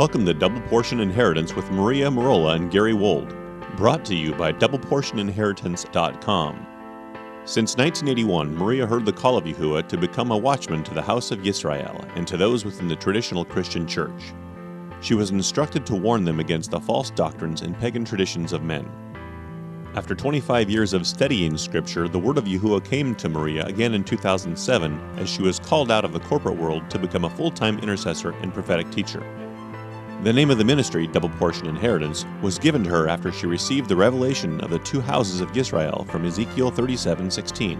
Welcome to Double Portion Inheritance with Maria Merola and Gary Wold, brought to you by DoublePortionInheritance.com. Since 1981, Maria heard the call of Yahuwah to become a watchman to the house of Yisrael and to those within the traditional Christian church. She was instructed to warn them against the false doctrines and pagan traditions of men. After 25 years of studying Scripture, the word of Yahuwah came to Maria again in 2007 as she was called out of the corporate world to become a full-time intercessor and prophetic teacher. The name of the ministry, Double Portion Inheritance, was given to her after she received the revelation of the two houses of Yisrael from Ezekiel 37:16.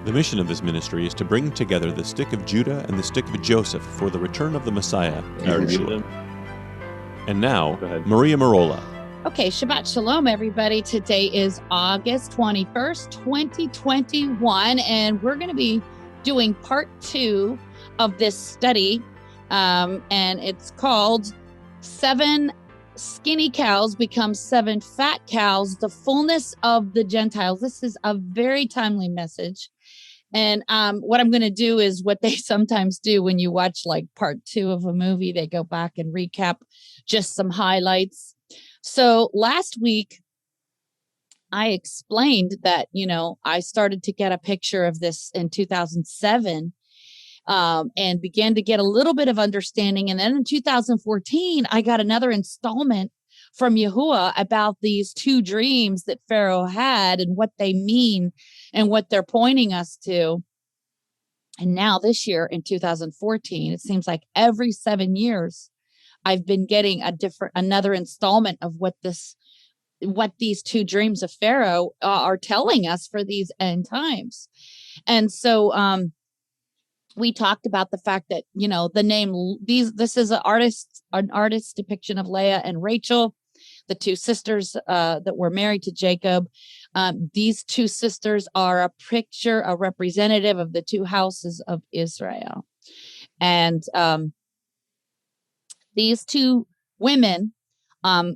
The mission of this ministry is to bring together the stick of Judah and the stick of Joseph for the return of the Messiah, Yahushua. And now, Maria Merola. Okay, Shabbat Shalom, everybody. Today is August 21st, 2021, and we're going to be doing part 2 of this study. And it's called 7 Skinny Cows Become 7 Fat Cows, the Fullness of the Gentiles. This is a very timely message. And what I'm going to do is what they sometimes do when you watch like part 2 of a movie. They go back and recap just some highlights. So last week, I explained that, I started to get a picture of this in 2007. And began to get a little bit of understanding. And then in 2014, I got another installment from Yahuwah about these 2 dreams that Pharaoh had and what they mean and what they're pointing us to. And now this year in 2014, it seems like every 7 years, I've been getting another installment of what these 2 dreams of Pharaoh are telling us for these end times. And so, we talked about the fact that, the name, this is an artist's depiction of Leah and Rachel, the 2 sisters that were married to Jacob. These 2 sisters are a representative of the 2 houses of Israel. And these 2 women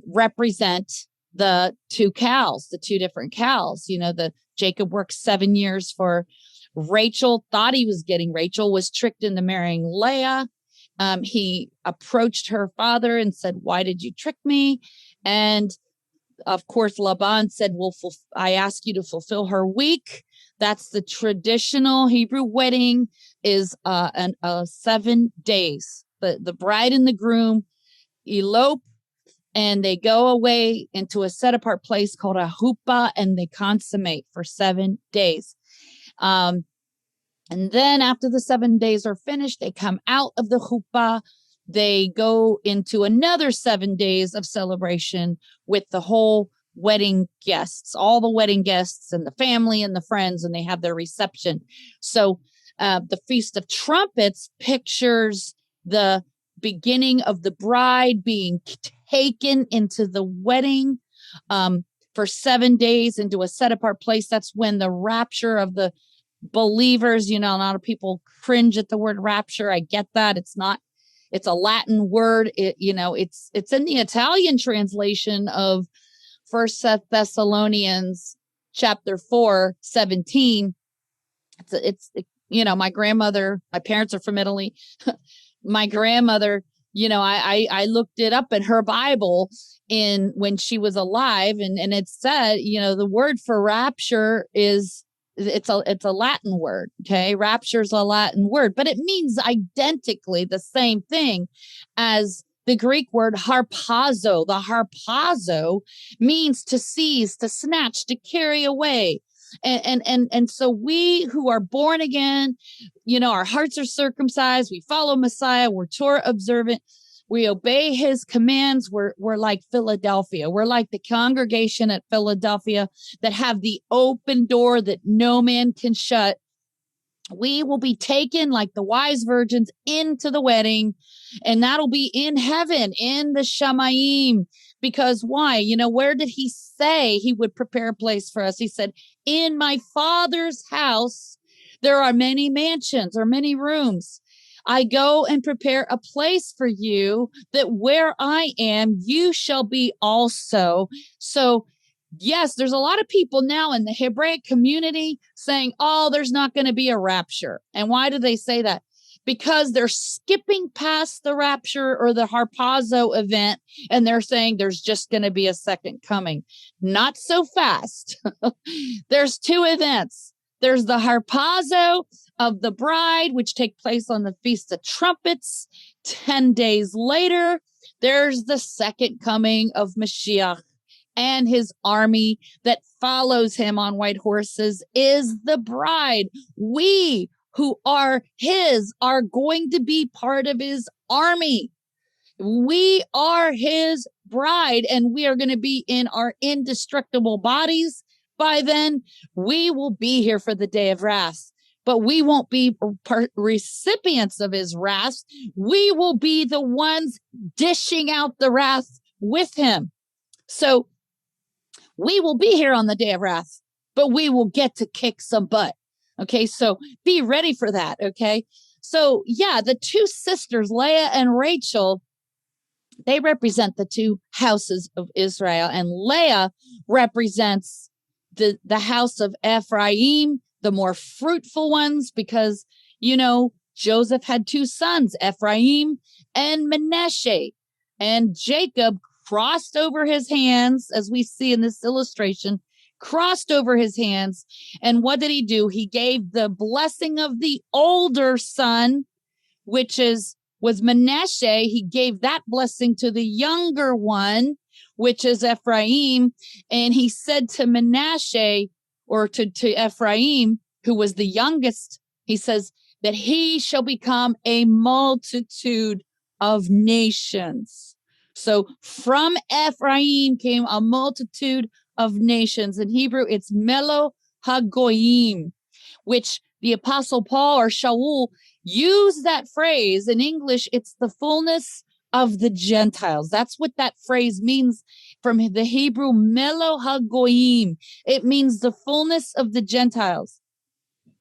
represent the 2 cows, the 2 different cows. Jacob worked 7 years for Rachel, thought he was getting Rachel, was tricked into marrying Leah. He approached her father and said, "Why did you trick me?" And of course, Laban said, "Well, I ask you to fulfill her week." That's the traditional Hebrew wedding is 7 days. The bride and the groom elope and they go away into a set apart place called a huppah and they consummate for 7 days. And then after the 7 days are finished, they come out of the chuppah. They go into another 7 days of celebration with the whole wedding guests, all the wedding guests and the family and the friends, and they have their reception. So the Feast of Trumpets pictures the beginning of the bride being taken into the wedding for 7 days into a set apart place. That's when the rapture of the believers, a lot of people cringe at the word rapture. I get that. It's a Latin word. It's in the Italian translation of 1 Thessalonians chapter 4:17. My grandmother, my parents are from Italy. My grandmother, I looked it up in her Bible when she was alive and it said, the word for rapture is it's a Latin word. Okay. Rapture is a Latin word, but it means identically the same thing as the Greek word harpazo. The harpazo means to seize, to snatch, to carry away. And so we who are born again, our hearts are circumcised. We follow Messiah. We're Torah observant. We obey his commands. We're like Philadelphia. We're like the congregation at Philadelphia that have the open door that no man can shut. We will be taken like the wise virgins into the wedding, and that'll be in heaven, in the Shamayim. Because why? Where did he say he would prepare a place for us? He said, "In my Father's house, there are many mansions or many rooms. I go and prepare a place for you, that where I am, you shall be also." So, yes, there's a lot of people now in the Hebraic community saying, "Oh, there's not going to be a rapture." And why do they say that? because they're skipping past the rapture or the harpazo event, and they're saying there's just going to be a second coming. Not so fast. There's two events. There's the harpazo of the bride, which take place on the Feast of Trumpets. 10 days later, there's the second coming of Mashiach, and his army that follows him on white horses is the bride. We who are his are going to be part of his army. We are his bride, and we are going to be in our indestructible bodies. By then, we will be here for the day of wrath, but we won't be recipients of his wrath. We will be the ones dishing out the wrath with him. So we will be here on the day of wrath, but we will get to kick some butt. Okay, so be ready for that. Okay, so yeah, the two sisters, Leah and Rachel, they represent the two houses of Israel, and Leah represents the house of Ephraim, the more fruitful ones, because, you know, Joseph had two sons, Ephraim and Manasseh, and Jacob crossed over his hands, as we see in this illustration, crossed over his hands. And what did he do? He gave the blessing of the older son, which was Manasseh. He gave that blessing to the younger one, which is Ephraim. And he said to Manasseh, or to Ephraim, who was the youngest, he says that he shall become a multitude of nations. So from Ephraim came a multitude of nations. In Hebrew, it's Melo HaGoyim, which the Apostle Paul or Shaul used that phrase. In English, it's the fullness of the Gentiles. That's what that phrase means from the Hebrew Melo HaGoyim. It means the fullness of the Gentiles.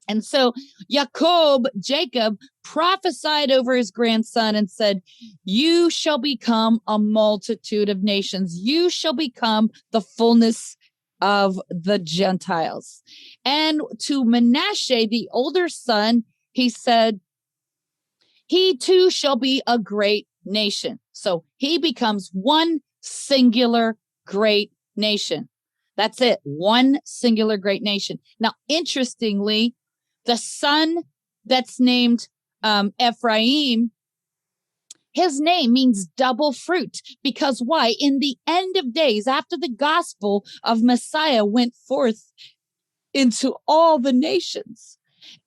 And so Jacob prophesied over his grandson and said, you shall become a multitude of nations. You shall become the fullness of the Gentiles. And to Manasseh, the older son, he said, he too shall be a great nation. So he becomes one singular great nation. That's it. One singular great nation. Now, interestingly, the son that's named Ephraim, his name means double fruit, because why? In the end of days, after the gospel of Messiah went forth into all the nations,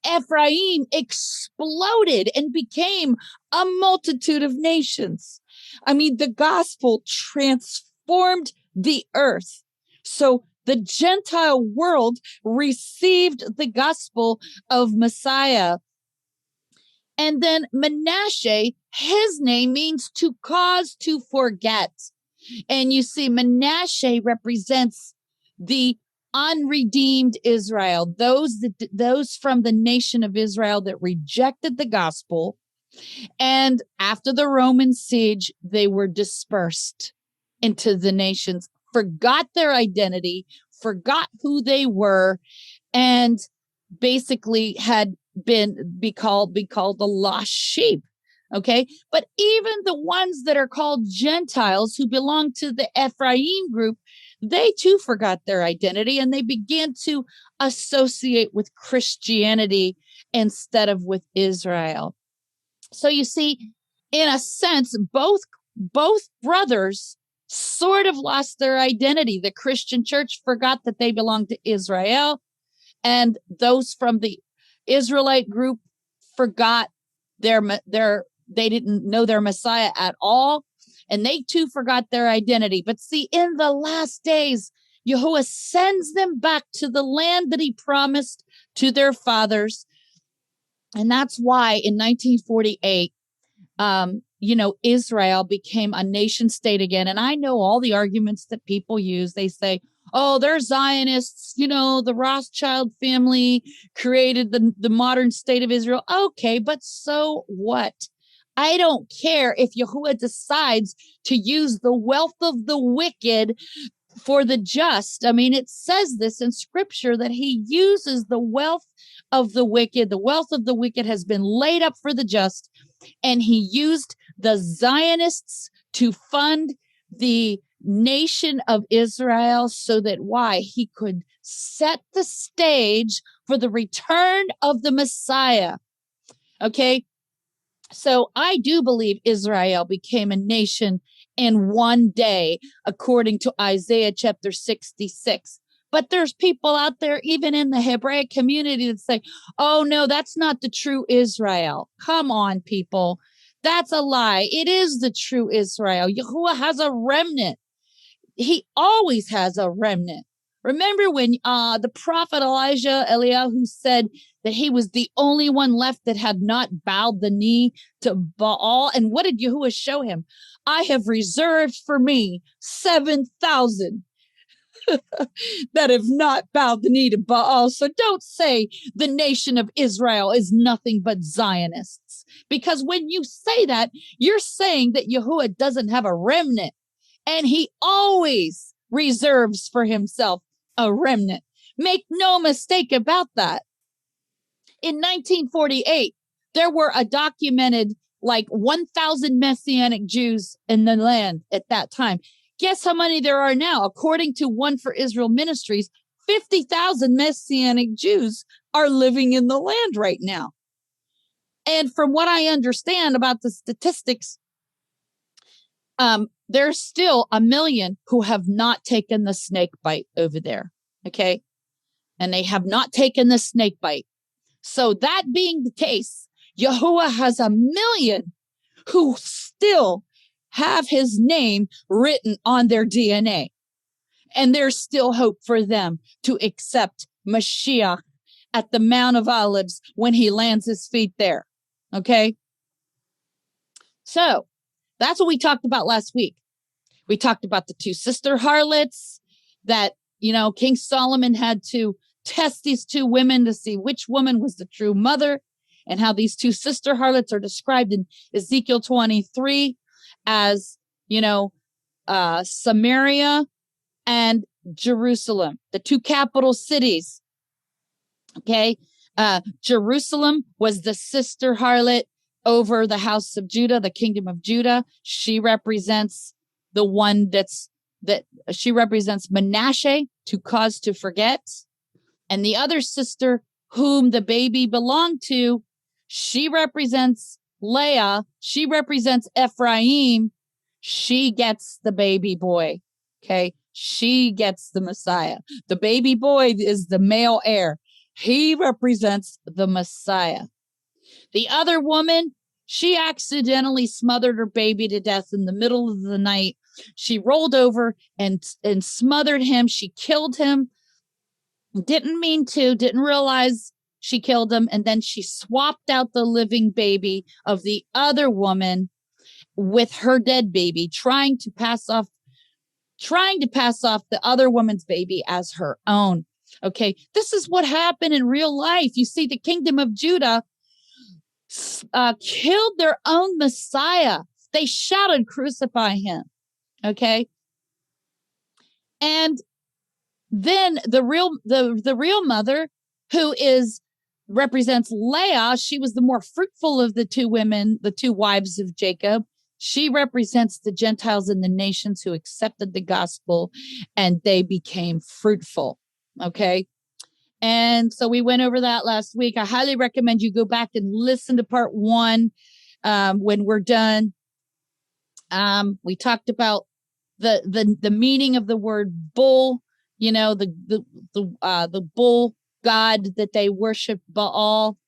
Ephraim exploded and became a multitude of nations. I mean, the gospel transformed the earth. So the Gentile world received the gospel of Messiah. And then Manasseh, his name means to cause to forget. And you see, Manasseh represents the unredeemed Israel, those from the nation of Israel that rejected the gospel. And after the Roman siege, they were dispersed into the nations, forgot their identity, forgot who they were, and basically had be called the lost sheep. Okay. But even the ones that are called Gentiles, who belong to the Ephraim group, they too forgot their identity, and they began to associate with Christianity instead of with Israel. So you see, in a sense, both brothers sort of lost their identity. The Christian church forgot that they belonged to Israel, and those from the Israelite group forgot they didn't know their Messiah at all, and they too forgot their identity. But see, in the last days, Yahuwah sends them back to the land that he promised to their fathers. And that's why in 1948, Israel became a nation state again. And I know all the arguments that people use. They say, oh, they're Zionists. The Rothschild family created the modern state of Israel. Okay, but so what? I don't care if Yahuwah decides to use the wealth of the wicked for the just. I mean, it says this in scripture that he uses the wealth of the wicked. The wealth of the wicked has been laid up for the just. And he used the Zionists to fund the nation of Israel so that why? He could set the stage for the return of the Messiah. Okay. So I do believe Israel became a nation in one day, according to Isaiah chapter 66. But there's people out there, even in the Hebraic community, that say, oh, no, that's not the true Israel. Come on, people. That's a lie. It is the true Israel. Yahuwah has a remnant. He always has a remnant. Remember when the prophet Eliyahu said that he was the only one left that had not bowed the knee to Baal? And what did Yahuwah show him? I have reserved for me 7,000 that have not bowed the knee to Baal. So don't say the nation of Israel is nothing but Zionists. Because when you say that, you're saying that Yahuwah doesn't have a remnant. And he always reserves for himself a remnant. Make no mistake about that. In 1948, there were a documented like 1,000 Messianic Jews in the land at that time. Guess how many there are now? According to One for Israel Ministries, 50,000 Messianic Jews are living in the land right now. And from what I understand about the statistics, there's still 1 million who have not taken the snake bite over there. Okay. And they have not taken the snake bite. So that being the case, Yahuwah has 1 million who still have his name written on their DNA. And there's still hope for them to accept Mashiach at the Mount of Olives when he lands his feet there. Okay. So that's what we talked about last week. We talked about the 2 sister harlots that, King Solomon had to test these 2 women to see which woman was the true mother, and how these 2 sister harlots are described in Ezekiel 23 as, Samaria and Jerusalem, the 2 capital cities. Okay. Jerusalem was the sister harlot over the house of Judah, the kingdom of Judah. She represents the one she represents Manasseh, to cause to forget. And the other sister whom the baby belonged to, she represents Leah. She represents Ephraim. She gets the baby boy. Okay. She gets the Messiah. The baby boy is the male heir. He represents the Messiah. The other woman, she accidentally smothered her baby to death in the middle of the night. She rolled over and smothered him. She killed him. Didn't mean to, didn't realize she killed him. And then she swapped out the living baby of the other woman with her dead baby, trying to pass off the other woman's baby as her own. Okay, this is what happened in real life. You see, the kingdom of Judah killed their own Messiah. They shouted, "Crucify him." Okay, and then the real mother, who represents Leah, she was the more fruitful of the 2 women, the 2 wives of Jacob. She represents the Gentiles and the nations who accepted the gospel, and they became fruitful. Okay. And so we went over that last week. I highly recommend you go back and listen to part 1 when we're done. We talked about the meaning of the word bull, the bull god that they worship, Baal.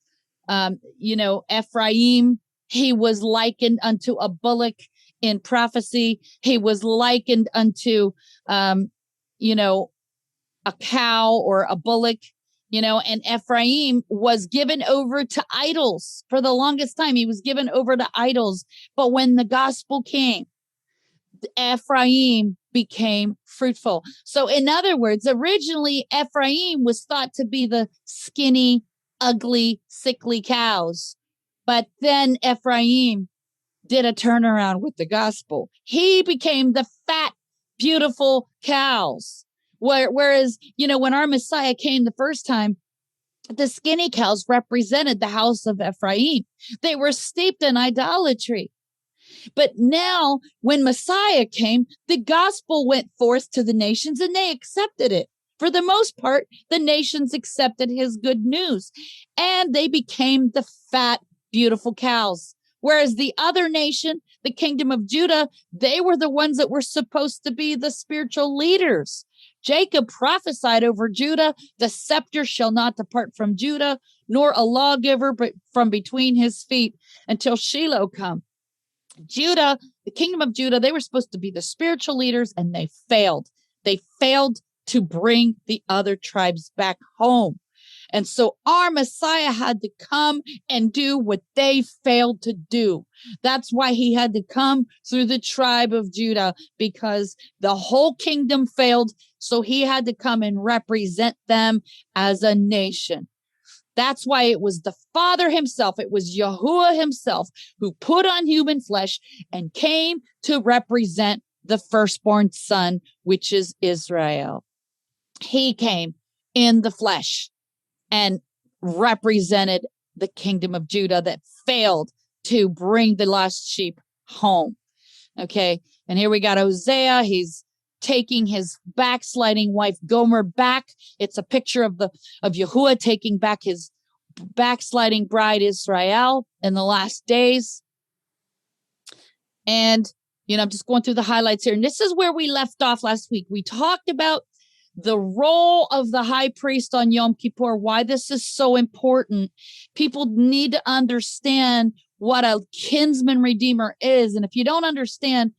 Ephraim, he was likened unto a bullock in prophecy. He was likened unto, a cow or a bullock, and Ephraim was given over to idols for the longest time. He was given over to idols. But when the gospel came, Ephraim became fruitful. So in other words, originally Ephraim was thought to be the skinny, ugly, sickly cows. But then Ephraim did a turnaround with the gospel. He became the fat, beautiful cows. Whereas, when our Messiah came the first time, the skinny cows represented the house of Ephraim. They were steeped in idolatry. But now, when Messiah came, the gospel went forth to the nations and they accepted it. For the most part, the nations accepted his good news and they became the fat, beautiful cows. Whereas the other nation, the kingdom of Judah, they were the ones that were supposed to be the spiritual leaders. Jacob prophesied over Judah, the scepter shall not depart from Judah, nor a lawgiver but from between his feet until Shiloh come. Judah, the kingdom of Judah, they were supposed to be the spiritual leaders and they failed. They failed to bring the other tribes back home. And so our Messiah had to come and do what they failed to do. That's why he had to come through the tribe of Judah, because the whole kingdom failed. So he had to come and represent them as a nation. That's why it was the Father himself. It was Yahuwah himself who put on human flesh and came to represent the firstborn son, which is Israel. He came in the flesh and represented the kingdom of Judah that failed to bring the lost sheep home. Okay. And here we got Hosea. He's taking his backsliding wife Gomer back. It's a picture of Yahuwah taking back his backsliding bride Israel in the last days. And, I'm just going through the highlights here. And this is where we left off last week. We talked about the role of the high priest on Yom Kippur, why this is so important. People need to understand what a kinsman redeemer is. And if you don't understand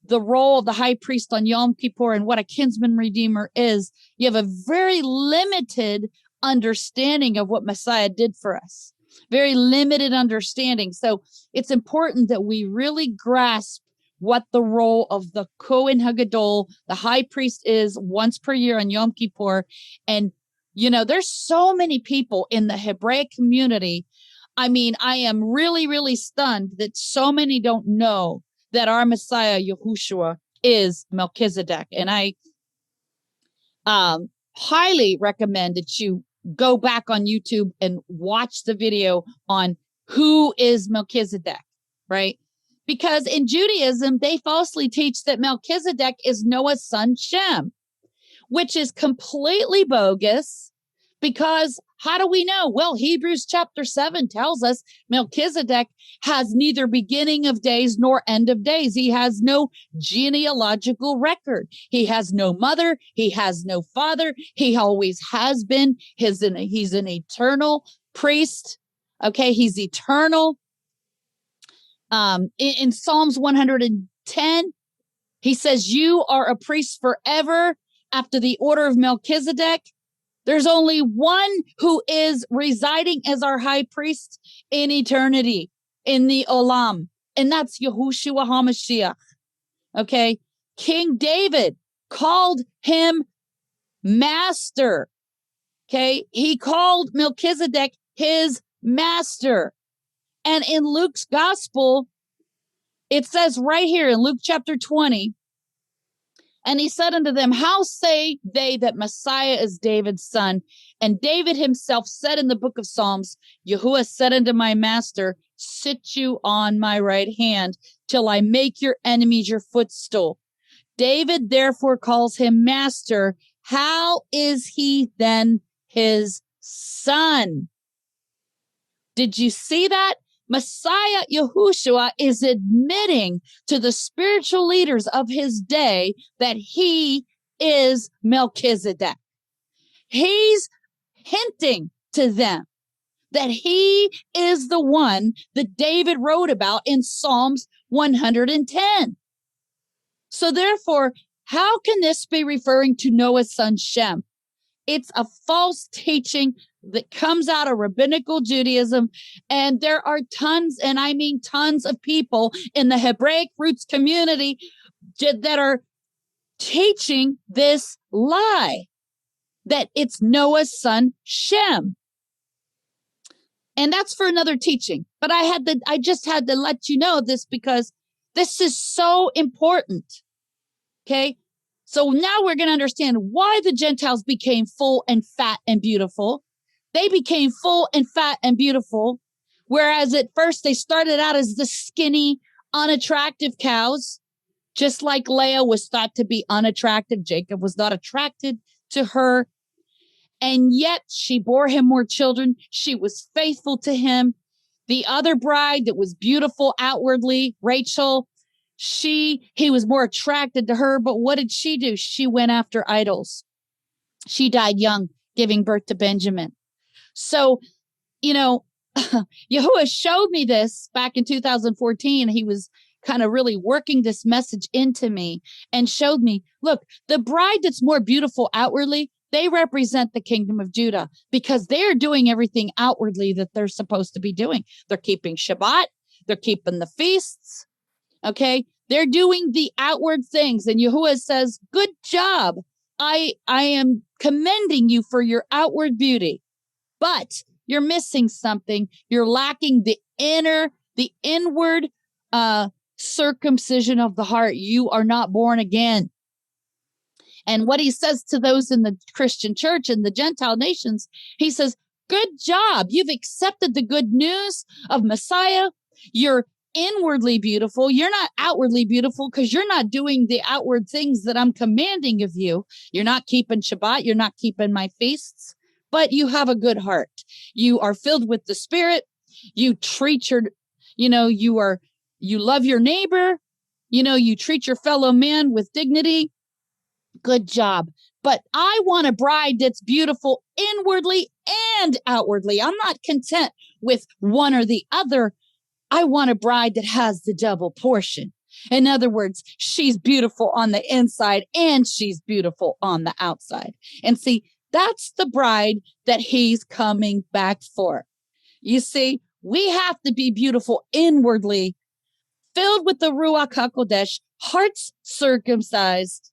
the role of the high priest on Yom Kippur and what a kinsman redeemer is, you have a very limited understanding of what Messiah did for us. Very limited understanding. So it's important that we really grasp what the role of the Kohen Hagadol, the high priest, is once per year on Yom Kippur. And, there's so many people in the Hebraic community. I mean, I am really, really stunned that so many don't know that our Messiah, Yahushua, is Melchizedek. And I highly recommend that you go back on YouTube and watch the video on who is Melchizedek, right? Because in Judaism, they falsely teach that Melchizedek is Noah's son Shem, which is completely bogus. Because how do we know? Well, Hebrews chapter 7 tells us Melchizedek has neither beginning of days nor end of days. He has no genealogical record. He has no mother. He has no father. He always has been. He's an eternal priest. Okay, he's eternal. In Psalms 110, he says, you are a priest forever after the order of Melchizedek. There's only one who is residing as our high priest in eternity, in the Olam, and that's Yahushua HaMashiach. Okay. King David called him master. Okay. He called Melchizedek his master. And in Luke's gospel, it says right here in Luke chapter 20, and he said unto them, how say they that Messiah is David's son? And David himself said in the book of Psalms, Yahuwah said unto my master, sit you on my right hand till I make your enemies your footstool. David therefore calls him master. How is he then his son? Did you see that? Messiah Yahushua is admitting to the spiritual leaders of his day that he is Melchizedek. He's hinting to them that he is the one that David wrote about in Psalms 110. So therefore, how can this be referring to Noah's son Shem? It's a false teaching that comes out of rabbinical Judaism. And there are tons, and I mean tons of people in the Hebraic roots community that are teaching this lie, that it's Noah's son Shem. And that's for another teaching. But I just had to let you know this because this is so important. Okay. So now we're going to understand why the Gentiles became full and fat and beautiful. They became full and fat and beautiful, whereas at first they started out as the skinny, unattractive cows, just like Leah was thought to be unattractive. Jacob was not attracted to her, and yet she bore him more children. She was faithful to him. The other bride that was beautiful outwardly, Rachel, he was more attracted to her, but what did she do? She went after idols. She died young, giving birth to Benjamin. So, Yahuwah showed me this back in 2014. He was kind of really working this message into me and showed me, look, the bride that's more beautiful outwardly, they represent the kingdom of Judah because they're doing everything outwardly that they're supposed to be doing. They're keeping Shabbat. They're keeping the feasts. Okay. They're doing the outward things. And Yahuwah says, good job. I am commending you for your outward beauty, but you're missing something. You're lacking the inward circumcision of the heart. You are not born again. And what he says to those in the Christian church and the Gentile nations, he says, good job. You've accepted the good news of Messiah. You're inwardly beautiful. You're not outwardly beautiful because you're not doing the outward things that I'm commanding of you. You're not keeping Shabbat. You're not keeping my feasts, but you have a good heart. You are filled with the Spirit. You treat you love your neighbor. You treat your fellow man with dignity. Good job. But I want a bride that's beautiful inwardly and outwardly. I'm not content with one or the other. I want a bride that has the double portion. In other words, she's beautiful on the inside and she's beautiful on the outside. And see, that's the bride that he's coming back for. You see, we have to be beautiful inwardly, filled with the Ruach HaKodesh, hearts circumcised,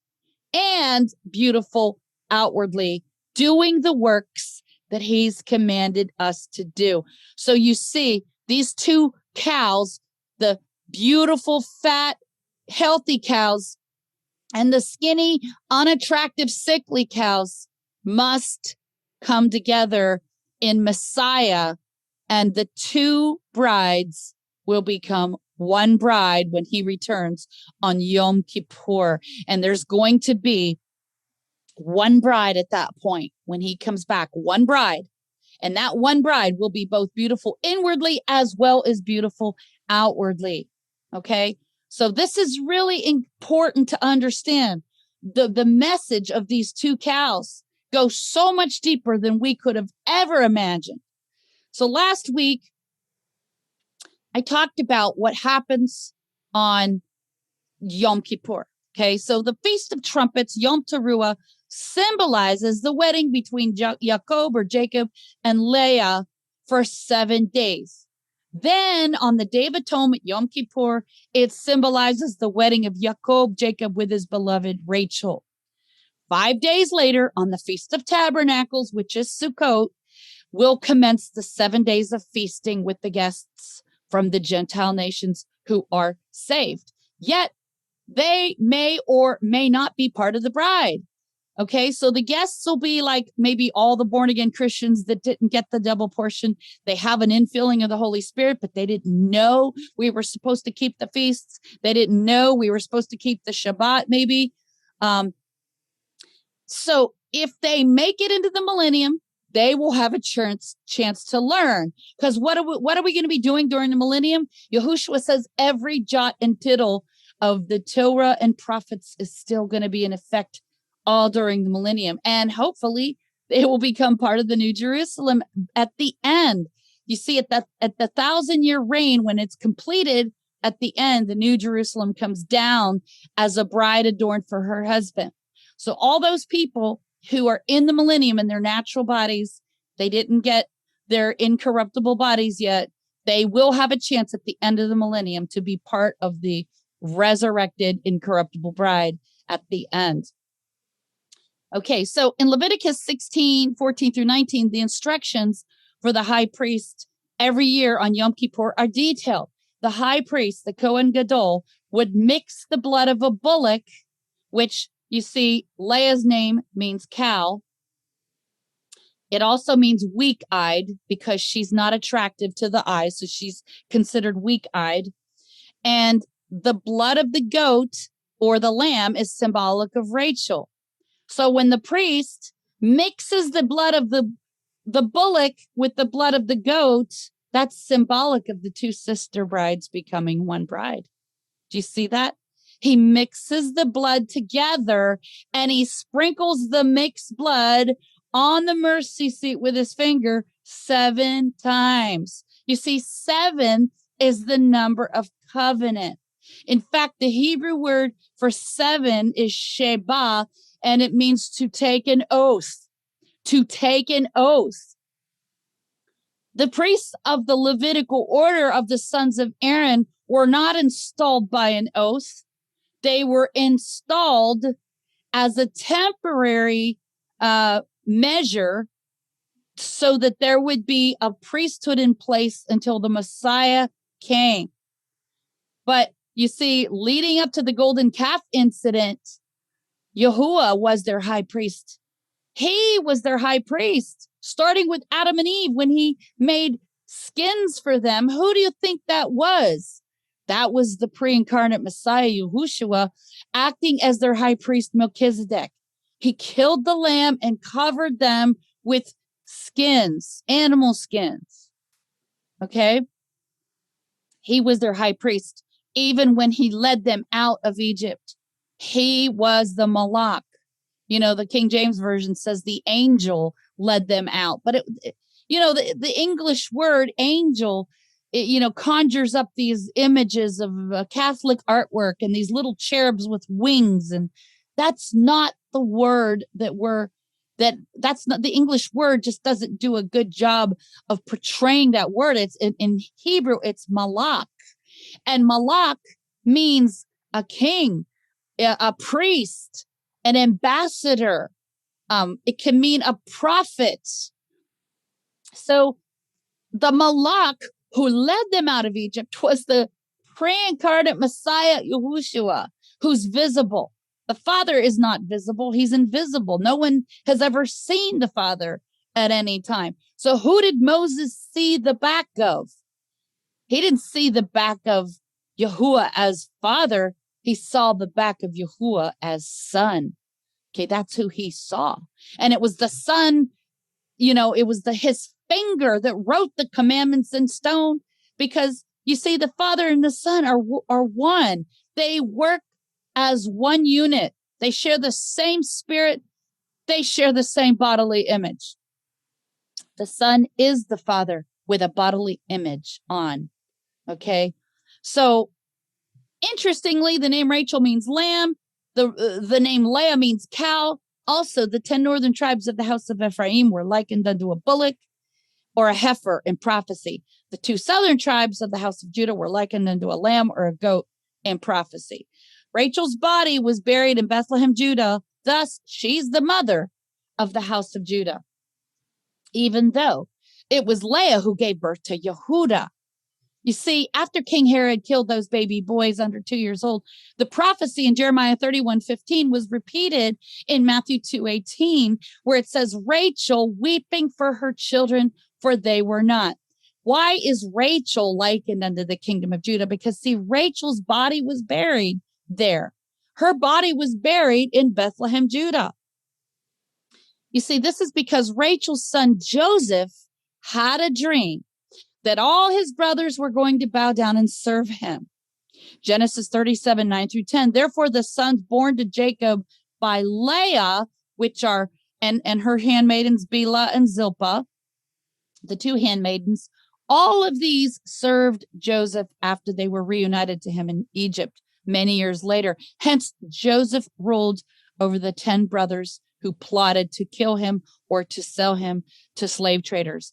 and beautiful outwardly, doing the works that he's commanded us to do. So you see, these two cows, the beautiful, fat, healthy cows, and the skinny, unattractive, sickly cows must come together in Messiah, and the two brides will become one bride when he returns on Yom Kippur. And there's going to be one bride at that point when he comes back, one bride. And that one bride will be both beautiful inwardly as well as beautiful outwardly. Okay. So this is really important to understand. The message of these two cows goes so much deeper than we could have ever imagined. So last week, I talked about what happens on Yom Kippur. Okay, so the Feast of Trumpets, Yom Teruah, symbolizes the wedding between Jacob or Jacob and Leah for 7 days. Then on the Day of Atonement, Yom Kippur, it symbolizes the wedding of Jacob with his beloved Rachel. 5 days later, on the Feast of Tabernacles, which is Sukkot, will commence the 7 days of feasting with the guests from the Gentile nations who are saved. Yet they may or may not be part of the bride. Okay, so the guests will be like maybe all the born again Christians that didn't get the double portion. They have an infilling of the Holy Spirit, but they didn't know we were supposed to keep the feasts. They didn't know we were supposed to keep the Shabbat, maybe. So if they make it into the millennium, they will have a chance to learn. Because what are we going to be doing during the millennium? Yahushua says every jot and tittle of the Torah and prophets is still going to be in effect all during the millennium. And hopefully they will become part of the New Jerusalem at the end. You see, at the 1,000-year reign, when it's completed, at the end, the New Jerusalem comes down as a bride adorned for her husband. So all those people who are in the millennium in their natural bodies, they didn't get their incorruptible bodies yet. They will have a chance at the end of the millennium to be part of the resurrected incorruptible bride at the end. Okay, so in Leviticus 16:14 through 19, the instructions for the high priest every year on Yom Kippur are detailed. The high priest, the Kohen Gadol, would mix the blood of a bullock, which You see, Leah's name means cow. It also means weak-eyed because she's not attractive to the eye, so she's considered weak-eyed. And the blood of the goat or the lamb is symbolic of Rachel. So when the priest mixes the blood of the bullock with the blood of the goat, that's symbolic of the two sister brides becoming one bride. Do you see that? He mixes the blood together and he sprinkles the mixed blood on the mercy seat with his finger 7 times. You see, 7 is the number of covenant. In fact, the Hebrew word for 7 is sheba, and it means to take an oath. To take an oath. The priests of the Levitical order of the sons of Aaron were not installed by an oath. They were installed as a temporary measure so that there would be a priesthood in place until the Messiah came. But you see, leading up to the golden calf incident, Yahuwah was their high priest. He was their high priest, starting with Adam and Eve when he made skins for them. Who do you think that was? That was the pre-incarnate Messiah, Yahushua, acting as their high priest, Melchizedek. He killed the lamb and covered them with skins, animal skins. Okay? He was their high priest. Even when he led them out of Egypt, he was the Malach. You know, the King James Version says the angel led them out. But, the English word angel, conjures up these images of Catholic artwork and these little cherubs with wings. And that's not the word that's not the English word, just doesn't do a good job of portraying that word. It's in Hebrew, it's malach. And malach means a king, a priest, an ambassador. It can mean a prophet. So the malach who led them out of Egypt was the pre-incarnate Messiah, Yahushua, who's visible. The Father is not visible. He's invisible. No one has ever seen the Father at any time. So who did Moses see the back of? He didn't see the back of Yahuwah as Father. He saw the back of Yahuwah as Son. Okay, that's who he saw. And it was the Son, it was his finger that wrote the commandments in stone, because you see, the Father and the Son are one. They work as one unit. They share the same spirit. They share the same bodily image. The Son is the Father with a bodily image on. Okay. So interestingly, the name Rachel means lamb. The name Leah means cow. Also, the 10 northern tribes of the house of Ephraim were likened unto a bullock or a heifer in prophecy. The 2 southern tribes of the house of Judah were likened unto a lamb or a goat in prophecy. Rachel's body was buried in Bethlehem, Judah. Thus, she's the mother of the house of Judah, even though it was Leah who gave birth to Yehudah. You see, after King Herod killed those baby boys under 2 years old, the prophecy in Jeremiah 31:15 was repeated in Matthew 2:18, where it says, Rachel weeping for her children, for they were not. Why is Rachel likened unto the kingdom of Judah? Because, see, Rachel's body was buried there. Her body was buried in Bethlehem, Judah. You see, this is because Rachel's son Joseph had a dream that all his brothers were going to bow down and serve him. Genesis 37:9-10. Therefore, the sons born to Jacob by Leah, which are, and her handmaidens, Bilhah and Zilpah, the 2 handmaidens, all of these served Joseph after they were reunited to him in Egypt many years later. Hence, Joseph ruled over the 10 brothers who plotted to kill him or to sell him to slave traders.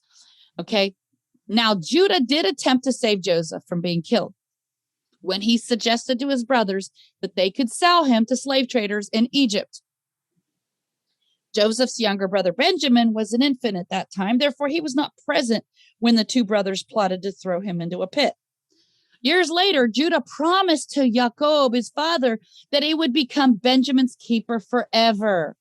Okay. Now, Judah did attempt to save Joseph from being killed when he suggested to his brothers that they could sell him to slave traders in Egypt. Joseph's younger brother Benjamin was an infant at that time. Therefore, he was not present when the 2 brothers plotted to throw him into a pit. Years later, Judah promised to Jacob, his father, that he would become Benjamin's keeper forever.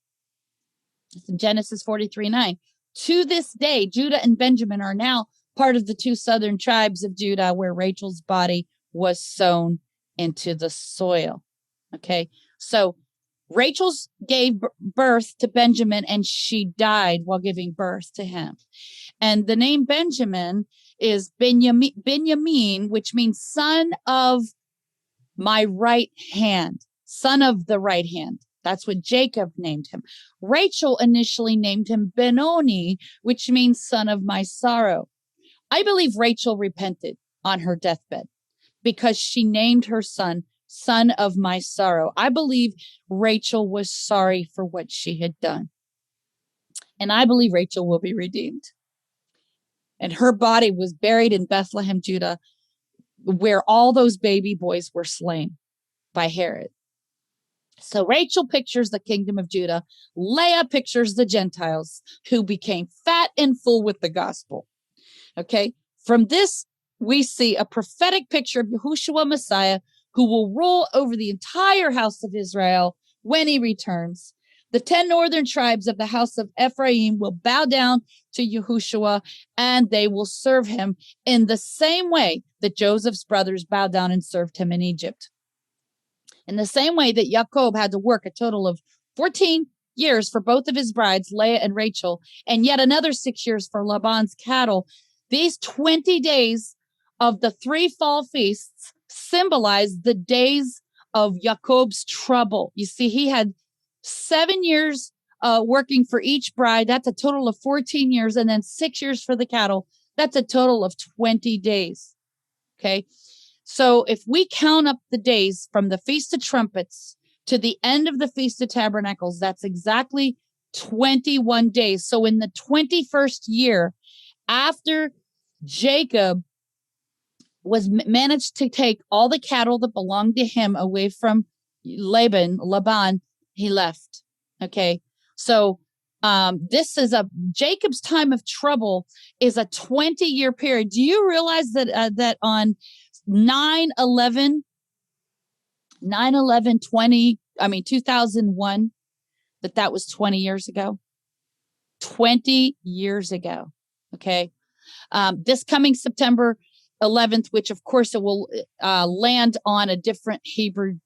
It's in Genesis 43:9. To this day, Judah and Benjamin are now part of the two southern tribes of Judah, where Rachel's body was sown into the soil. Okay, so Rachel's gave birth to Benjamin, and she died while giving birth to him. And the name Benjamin is Benjamin, which means son of my right hand, son of the right hand. That's what Jacob named him. Rachel initially named him Benoni, which means son of my sorrow. I believe Rachel repented on her deathbed because she named her son of my sorrow. I believe Rachel was sorry for what she had done. And I believe Rachel will be redeemed. And her body was buried in Bethlehem, Judah, where all those baby boys were slain by Herod. So Rachel pictures the kingdom of Judah. Leah pictures the Gentiles who became fat and full with the gospel. Okay. From this, we see a prophetic picture of Yahushua Messiah, who will rule over the entire house of Israel when he returns. The 10 northern tribes of the house of Ephraim will bow down to Yahushua, and they will serve him in the same way that Joseph's brothers bowed down and served him in Egypt. In the same way that Jacob had to work a total of 14 years for both of his brides, Leah and Rachel, and yet another 6 years for Laban's cattle, these 20 days of the 3 fall feasts symbolize the days of Jacob's trouble. You see, he had 7 years working for each bride. That's a total of 14 years. And then 6 years for the cattle. That's a total of 20 days. Okay. So if we count up the days from the Feast of Trumpets to the end of the Feast of Tabernacles, that's exactly 21 days. So in the 21st year, after Jacob was managed to take all the cattle that belonged to him away from Laban, he left. Okay. So this is Jacob's time of trouble is a 20-year period. Do you realize that that on 2001, that was 20 years ago? 20 years ago. Okay. This coming September 11th, which of course it will land on a different Hebrew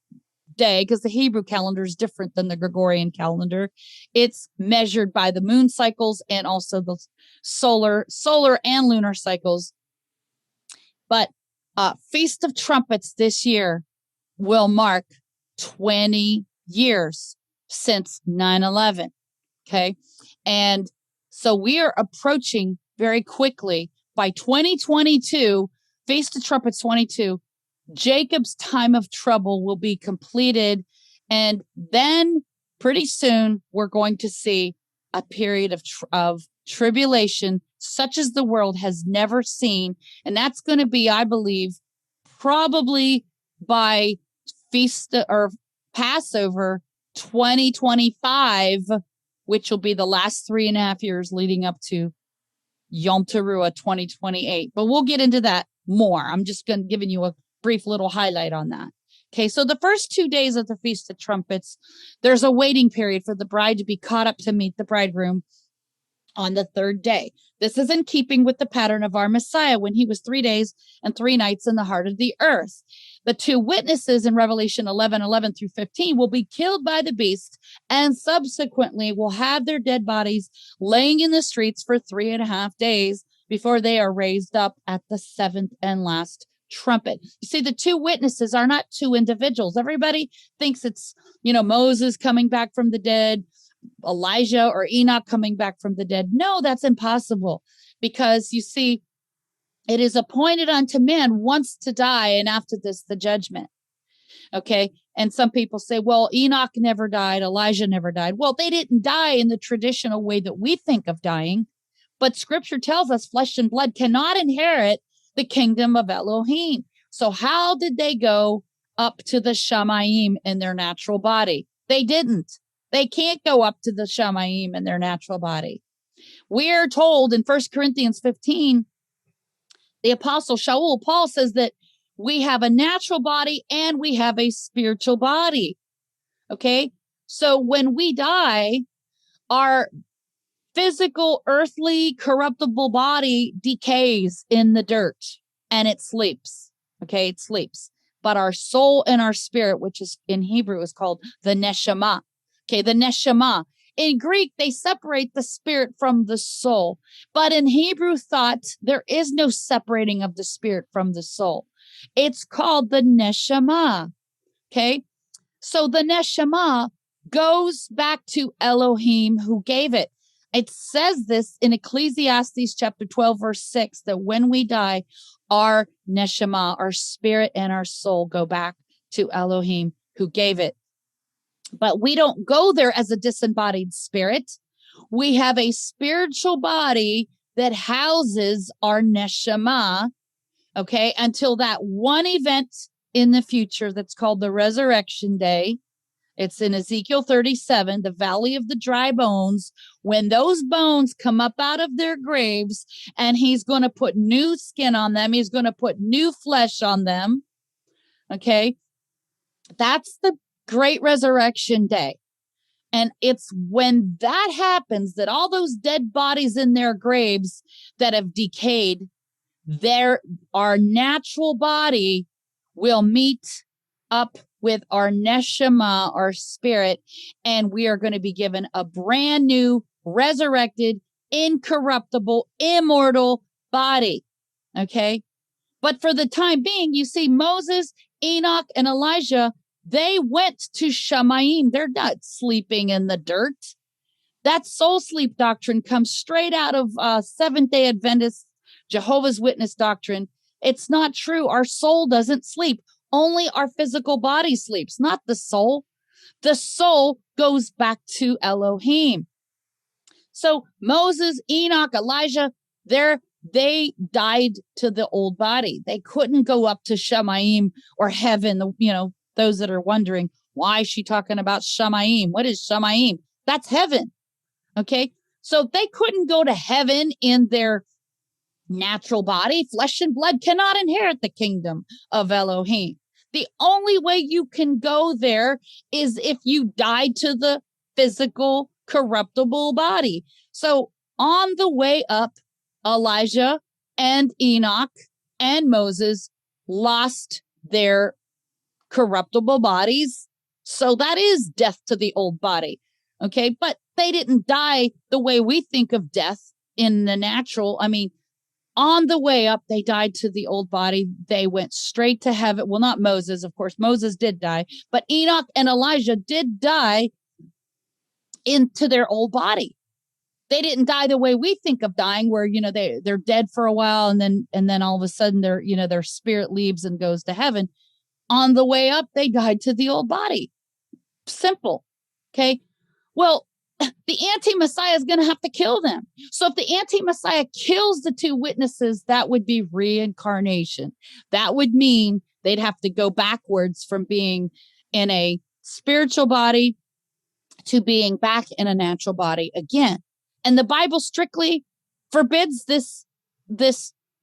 day because the Hebrew calendar is different than the Gregorian calendar. It's measured by the moon cycles and also the solar and lunar cycles. But Feast of Trumpets this year will mark 20 years since 9/11. Okay. And so we are approaching very quickly by 2022, Feast of Trumpets 22, Jacob's time of trouble will be completed. And then pretty soon we're going to see a period of tribulation such as the world has never seen. And that's going to be, I believe, probably by Feast or Passover 2025, which will be the last 3.5 years leading up to Yom Teruah 2028. But we'll get into that more. I'm just giving you a brief little highlight on that. Okay, so the first 2 days of the Feast of Trumpets, there's a waiting period for the bride to be caught up to meet the bridegroom on the 3rd day. This is in keeping with the pattern of our Messiah when he was 3 days and 3 nights in the heart of the earth. The 2 witnesses in Revelation 11:11 through 15 will be killed by the beast and subsequently will have their dead bodies laying in the streets for 3.5 days before they are raised up at the 7th and last trumpet. You see, the 2 witnesses are not 2 individuals. Everybody thinks it's, Moses coming back from the dead, Elijah or Enoch coming back from the dead. No, that's impossible because you see, it is appointed unto man once to die, and after this, the judgment. Okay. And some people say, well, Enoch never died. Elijah never died. Well, they didn't die in the traditional way that we think of dying, but scripture tells us flesh and blood cannot inherit the kingdom of Elohim. So how did they go up to the Shamayim in their natural body? They didn't. They can't go up to the Shamayim in their natural body. We are told in 1 Corinthians 15, the apostle Paul says that We have a natural body and we have a spiritual body. Okay. So when we die, our physical, earthly, corruptible body decays in the dirt and it sleeps. Okay. It sleeps. But our soul and our spirit, which is in Hebrew is called the neshama. Okay. The neshama. In Greek, they separate the spirit from the soul. But in Hebrew thought, there is no separating of the spirit from the soul. It's called the neshama. Okay. So the neshama goes back to Elohim who gave it. It says this in Ecclesiastes chapter 12, verse 6, that when we die, our neshama, our spirit and our soul go back to Elohim who gave it. But we don't go there as a disembodied spirit. We have a spiritual body that houses our neshama, okay, until that one event in the future that's called the resurrection day. It's in Ezekiel 37, the valley of the dry bones, when those bones come up out of their graves and he's going to put new skin on them. He's going to put new flesh on them. Okay. That's the great resurrection day. And it's when that happens that all those dead bodies in their graves that have decayed, our natural body will meet up with our neshama, our spirit, and we are going to be given a brand new, resurrected, incorruptible, immortal body. Okay. But for the time being, you see Moses, Enoch, and Elijah, they went to Shamayim. They're not sleeping in the dirt. That soul sleep doctrine comes straight out of Seventh-day Adventist Jehovah's Witness doctrine. It's not true. Our soul doesn't sleep. Only our physical body sleeps, not the soul. The soul goes back to Elohim. So Moses, Enoch, Elijah, they died to the old body. They couldn't go up to Shamayim or heaven. Those that are wondering, why is she talking about Shamayim? What is Shamayim? That's heaven. Okay. So they couldn't go to heaven in their natural body. Flesh and blood cannot inherit the kingdom of Elohim. The only way you can go there is if you die to the physical corruptible body. So on the way up, Elijah and Enoch and Moses lost their corruptible bodies. So that is death to the old body. Okay. But they didn't die the way we think of death in the natural. I mean, on the way up, they died to the old body. They went straight to heaven. Well, not Moses, of course. Moses did die, but Enoch and Elijah did die into their old body. They didn't die the way we think of dying, where, they're dead for a while and then all of a sudden their spirit leaves and goes to heaven. On the way up, they died to the old body. Simple. Okay. Well, the anti-Messiah is going to have to kill them. So if the anti-Messiah kills the two witnesses, that would be reincarnation. That would mean they'd have to go backwards from being in a spiritual body to being back in a natural body again. And the Bible strictly forbids this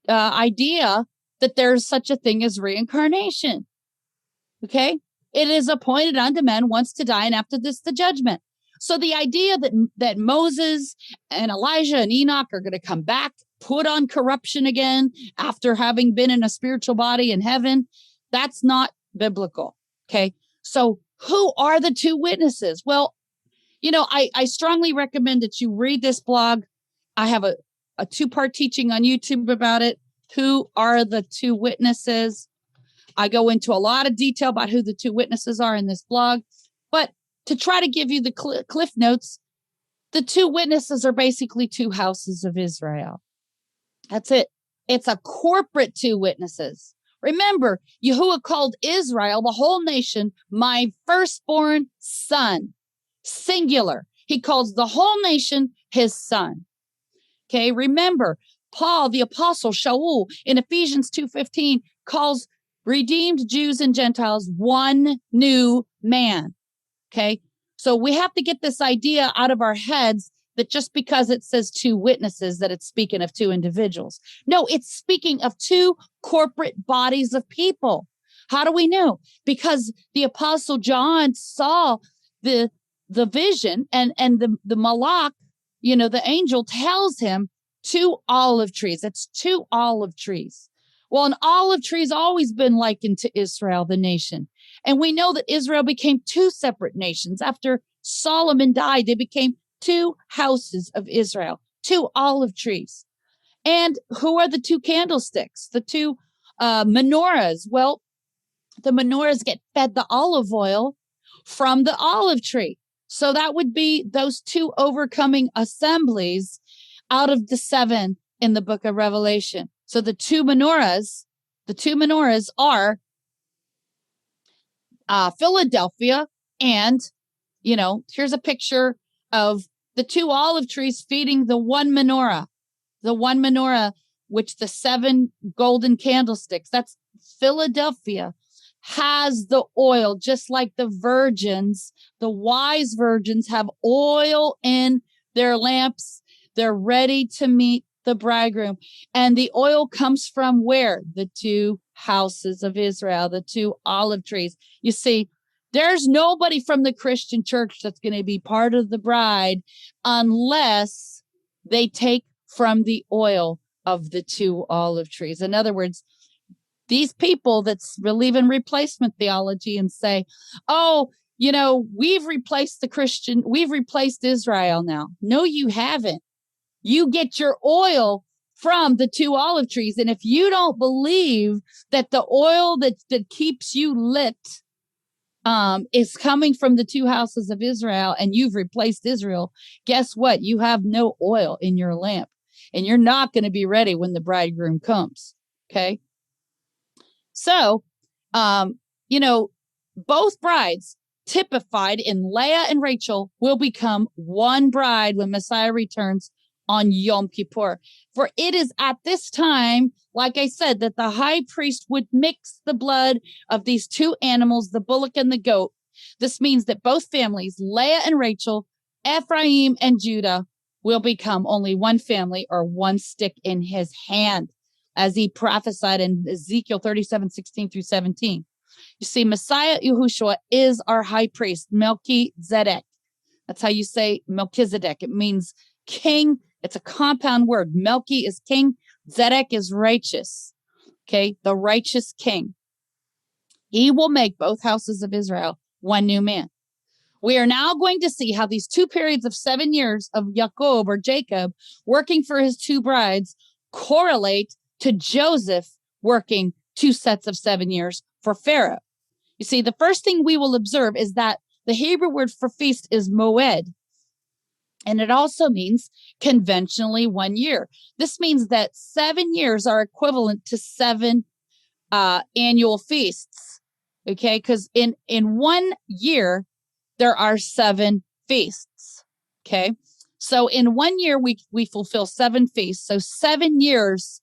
idea that there's such a thing as reincarnation. Okay? It is appointed unto men once to die, and after this, the judgment. So the idea that Moses and Elijah and Enoch are going to come back, put on corruption again after having been in a spiritual body in heaven, that's not biblical. Okay. So who are the two witnesses? Well, I strongly recommend that you read this blog. I have a 2-part teaching on YouTube about it. Who are the two witnesses? I go into a lot of detail about who the two witnesses are in this blog, but to try to give you the cliff notes, the two witnesses are basically two houses of Israel. That's it. It's a corporate two witnesses. Remember, Yahuwah called Israel, the whole nation, my firstborn son, singular. He calls the whole nation his son. Okay, remember, Paul, the apostle, Shaul, in Ephesians 2:15, calls redeemed Jews and Gentiles one new man. Okay, so we have to get this idea out of our heads that just because it says two witnesses that it's speaking of two individuals. No, it's speaking of two corporate bodies of people. How do we know? Because the Apostle John saw the vision, and the malach, the angel tells him two olive trees. It's two olive trees. Well, an olive tree's always been likened to Israel, the nation. And we know that Israel became two separate nations. After Solomon died, they became two houses of Israel, two olive trees. And who are the two candlesticks? The two menorahs. Well, the menorahs get fed the olive oil from the olive tree. So that would be those two overcoming assemblies out of the seven in the book of Revelation. So the two menorahs are Philadelphia, and, here's a picture of the two olive trees feeding the one menorah, which the seven golden candlesticks, that's Philadelphia, has the oil, just like the virgins, the wise virgins have oil in their lamps. They're ready to meet the bridegroom. And the oil comes from where? The two houses of Israel, the two olive trees. You see, there's nobody from the Christian church that's going to be part of the bride unless they take from the oil of the two olive trees. In other words, these people that's believe in replacement theology and say, oh, we've replaced Israel now. No, you haven't. You get your oil from the two olive trees. And if you don't believe that the oil that keeps you lit is coming from the two houses of Israel, and you've replaced Israel, guess what? You have no oil in your lamp, and you're not going to be ready when the bridegroom comes. Okay. So, both brides typified in Leah and Rachel will become one bride when Messiah returns on Yom Kippur. For it is at this time, like I said, that the high priest would mix the blood of these two animals, the bullock and the goat. This means that both families, Leah and Rachel, Ephraim and Judah, will become only one family, or one stick in his hand, as he prophesied in Ezekiel 37:16-17. You see, Messiah Yahushua is our high priest, Melchizedek. That's how you say Melchizedek. It means king. It's a compound word. Melchi is king. Zedek is righteous. Okay, the righteous king. He will make both houses of Israel one new man. We are now going to see how these two periods of 7 years of Jacob, or Jacob, working for his two brides correlate to Joseph working 2 sets of 7 years for Pharaoh. You see, the first thing we will observe is that the Hebrew word for feast is moed, and it also means conventionally 1 year. This means that 7 years are equivalent to 7 annual feasts. Okay, because in 1 year, there are 7 feasts. Okay, so in 1 year, we fulfill 7 feasts. So 7 years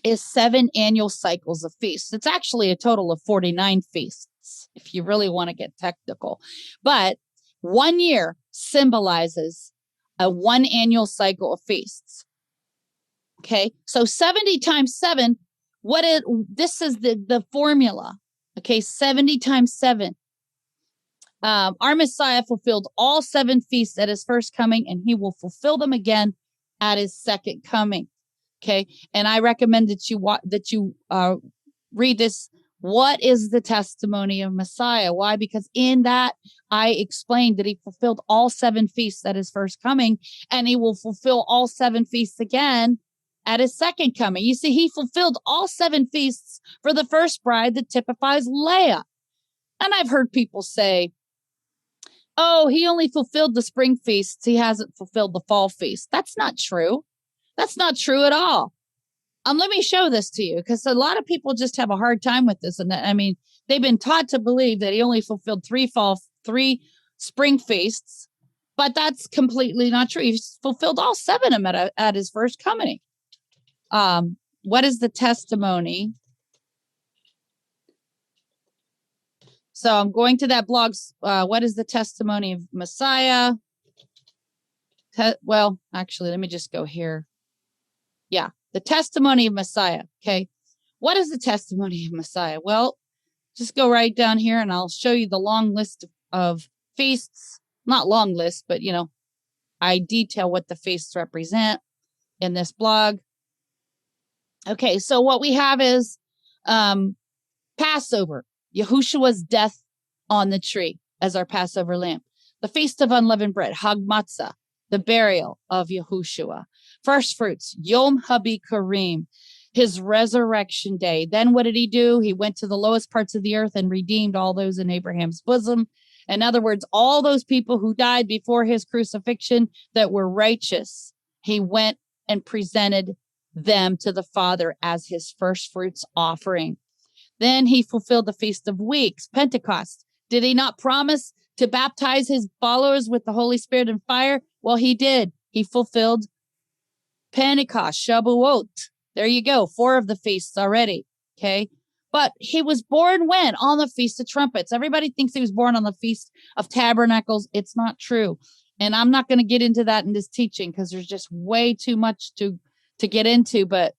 is 7 annual cycles of feasts. It's actually a total of 49 feasts, if you really want to get technical. But 1 year symbolizes a 1 annual cycle of feasts. Okay, so 70 times 7, this is the formula. Okay, 70 times 7. Our Messiah fulfilled all 7 feasts at his first coming, and he will fulfill them again at his second coming. Okay, and I recommend that you read this. What is the testimony of Messiah? Why? Because in that I explained that he fulfilled all 7 feasts at his first coming, and he will fulfill all 7 feasts again at his second coming. You see, he fulfilled all 7 feasts for the first bride that typifies Leah. And I've heard people say, oh, he only fulfilled the spring feasts. He hasn't fulfilled the fall feast. That's not true. That's not true at all. Let me show this to you, because a lot of people just have a hard time with this. And I mean, they've been taught to believe that he only fulfilled 3 spring feasts, but that's completely not true. He fulfilled all 7 of them at his first coming. What is the testimony? So I'm going to that blog. What is the testimony of Messiah? well, actually, let me just go here. Yeah, the testimony of Messiah. Okay. What is the testimony of Messiah? Well, just go right down here and I'll show you the long list of feasts. Not long list, but, I detail what the feasts represent in this blog. Okay, so what we have is Passover, Yahushua's death on the tree as our Passover lamb. The Feast of Unleavened Bread, Hag Matzah, the burial of Yahushua. First fruits, Yom HaBikurim, his resurrection day. Then what did he do? He went to the lowest parts of the earth and redeemed all those in Abraham's bosom. In other words, all those people who died before his crucifixion that were righteous, he went and presented them to the Father as his first fruits offering. Then he fulfilled the Feast of Weeks, Pentecost. Did he not promise to baptize his followers with the Holy Spirit and fire? Well, he did. He fulfilled Pentecost, Shavuot. There you go. 4 of the feasts already. Okay. But he was born when? On the Feast of Trumpets. Everybody thinks he was born on the Feast of Tabernacles. It's not true. And I'm not going to get into that in this teaching because there's just way too much to get into. But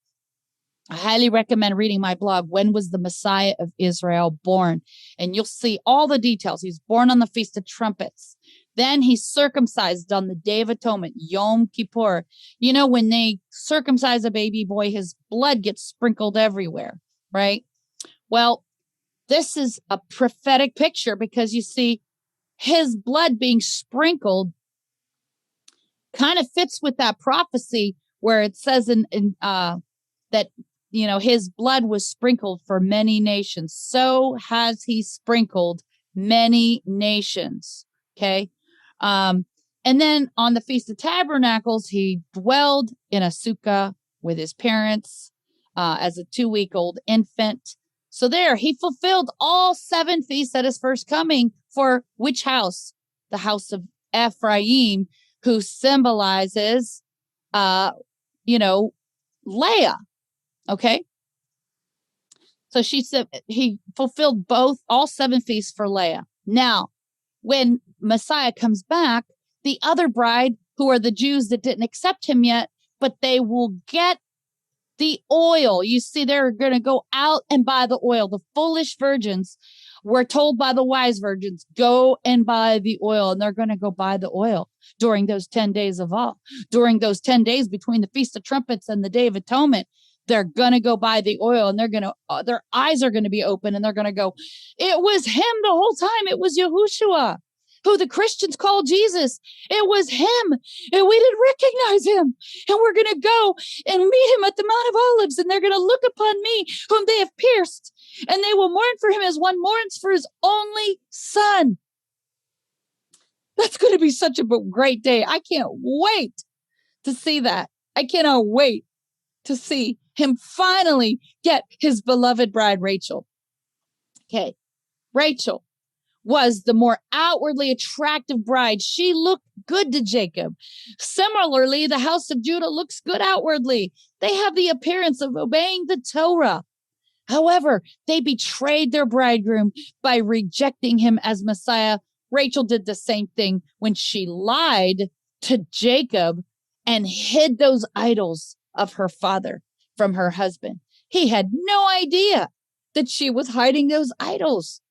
I highly recommend reading my blog, When Was the Messiah of Israel Born? And you'll see all the details. He's born on the Feast of Trumpets. Then he's circumcised on the Day of Atonement, Yom Kippur. When they circumcise a baby boy, his blood gets sprinkled everywhere, right? Well, this is a prophetic picture because you see his blood being sprinkled kind of fits with that prophecy where it says that, his blood was sprinkled for many nations. So has he sprinkled many nations. Okay. And then on the Feast of Tabernacles, he dwelled in a sukkah with his parents as a 2-week-old infant. So there, he fulfilled all 7 feasts at his first coming for which house? The house of Ephraim, who symbolizes, Leah. Okay. So she said he fulfilled all 7 feasts for Leah. Now, when Messiah comes back, the other bride, who are the Jews that didn't accept him yet, but they will get the oil. You see, they're going to go out and buy the oil. The foolish virgins were told by the wise virgins, go and buy the oil. And they're going to go buy the oil during those 10 days of awe. During those 10 days between the Feast of Trumpets and the Day of Atonement, they're going to go buy the oil and their eyes are going to be open and they're going to go, it was him the whole time. It was Yahushua, who the Christians call Jesus. It was him and we didn't recognize him. And we're going to go and meet him at the Mount of Olives and they're going to look upon me whom they have pierced and they will mourn for him as one mourns for his only son. That's going to be such a great day. I can't wait to see that. I cannot wait to see him finally get his beloved bride, Rachel. Okay. Rachel was the more outwardly attractive bride. She looked good to Jacob. Similarly, the house of Judah looks good outwardly. They have the appearance of obeying the Torah. However, they betrayed their bridegroom by rejecting him as Messiah. Rachel did the same thing when she lied to Jacob and hid those idols of her father from her husband. He had no idea that she was hiding those idols.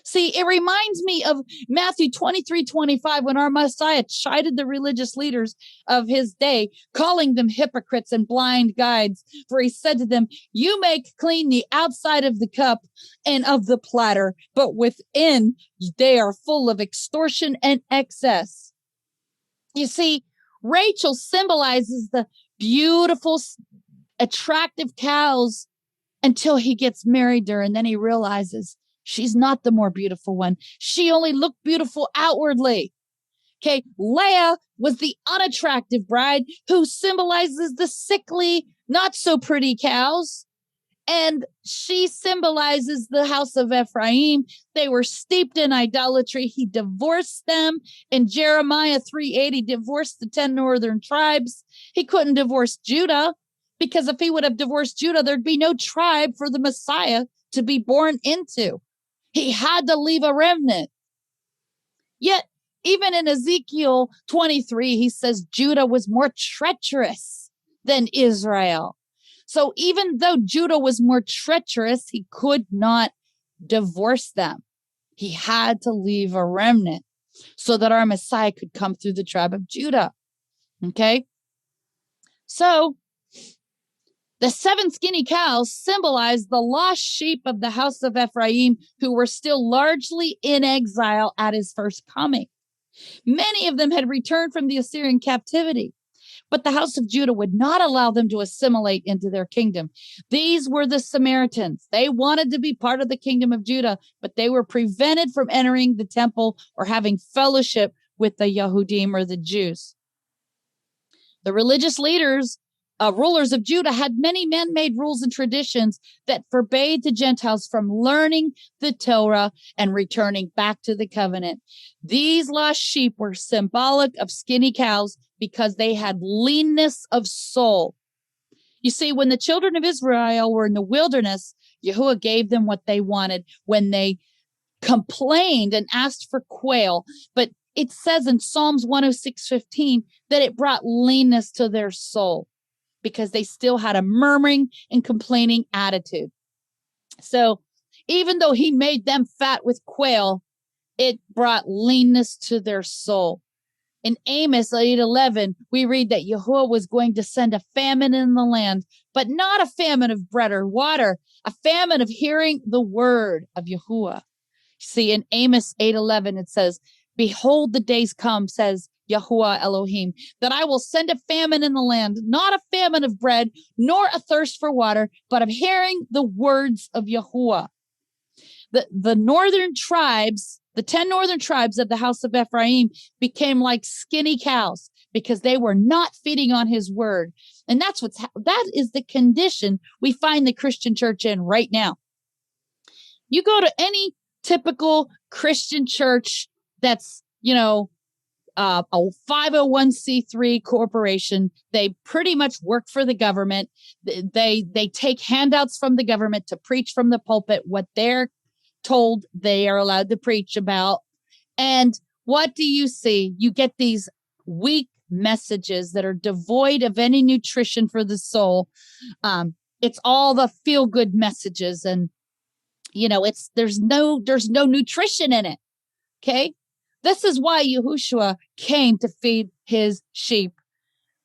See, it reminds me of Matthew 23:25, when our Messiah chided the religious leaders of his day, calling them hypocrites and blind guides. For he said to them, you make clean the outside of the cup and of the platter, but within they are full of extortion and excess. You see, Rachel symbolizes the beautiful, attractive cows until he gets married to her. And then he realizes she's not the more beautiful one. She only looked beautiful outwardly. Okay. Leah was the unattractive bride who symbolizes the sickly, not so pretty cows. And she symbolizes the house of Ephraim. They were steeped in idolatry. He divorced them. In Jeremiah 3:8, he divorced the 10 northern tribes. He couldn't divorce Judah, because if he would have divorced Judah, there'd be no tribe for the Messiah to be born into. He had to leave a remnant. Yet Even in Ezekiel 23, he says Judah was more treacherous than Israel. So even though Judah was more treacherous, he could not divorce them. He had to leave a remnant so that our Messiah could come through the tribe of Judah. Okay? So the 7 skinny cows symbolize the lost sheep of the house of Ephraim who were still largely in exile at his first coming. Many of them had returned from the Assyrian captivity, but the house of Judah would not allow them to assimilate into their kingdom. These were the Samaritans. They wanted to be part of the kingdom of Judah, but they were prevented from entering the temple or having fellowship with the Yahudim or the Jews. The religious leaders, rulers of Judah had many man-made rules and traditions that forbade the Gentiles from learning the Torah and returning back to the covenant. These lost sheep were symbolic of skinny cows because they had leanness of soul. You see, when the children of Israel were in the wilderness, Yahuwah gave them what they wanted when they complained and asked for quail. But it says in Psalms 106:15 that it brought leanness to their soul because they still had a murmuring and complaining attitude. So even though he made them fat with quail, it brought leanness to their soul. In Amos 8:11, we read that Yahuwah was going to send a famine in the land, but not a famine of bread or water, a famine of hearing the word of Yahuwah. See, in Amos 8:11, it says, "Behold, the days come, says Yahuwah Elohim, that I will send a famine in the land, not a famine of bread, nor a thirst for water, but of hearing the words of Yahuwah." The northern tribes, the 10 northern tribes of the house of Ephraim became like skinny cows because they were not feeding on his word. And that is the condition we find the Christian church in right now. You go to any typical Christian church that's, a 501c3 corporation. They pretty much work for the government. They take handouts from the government to preach from the pulpit what they're told they are allowed to preach about. And what do you see? You get these weak messages that are devoid of any nutrition for the soul. It's all the feel-good messages, and there's no nutrition in it. Okay, this is why Yahushua came to feed his sheep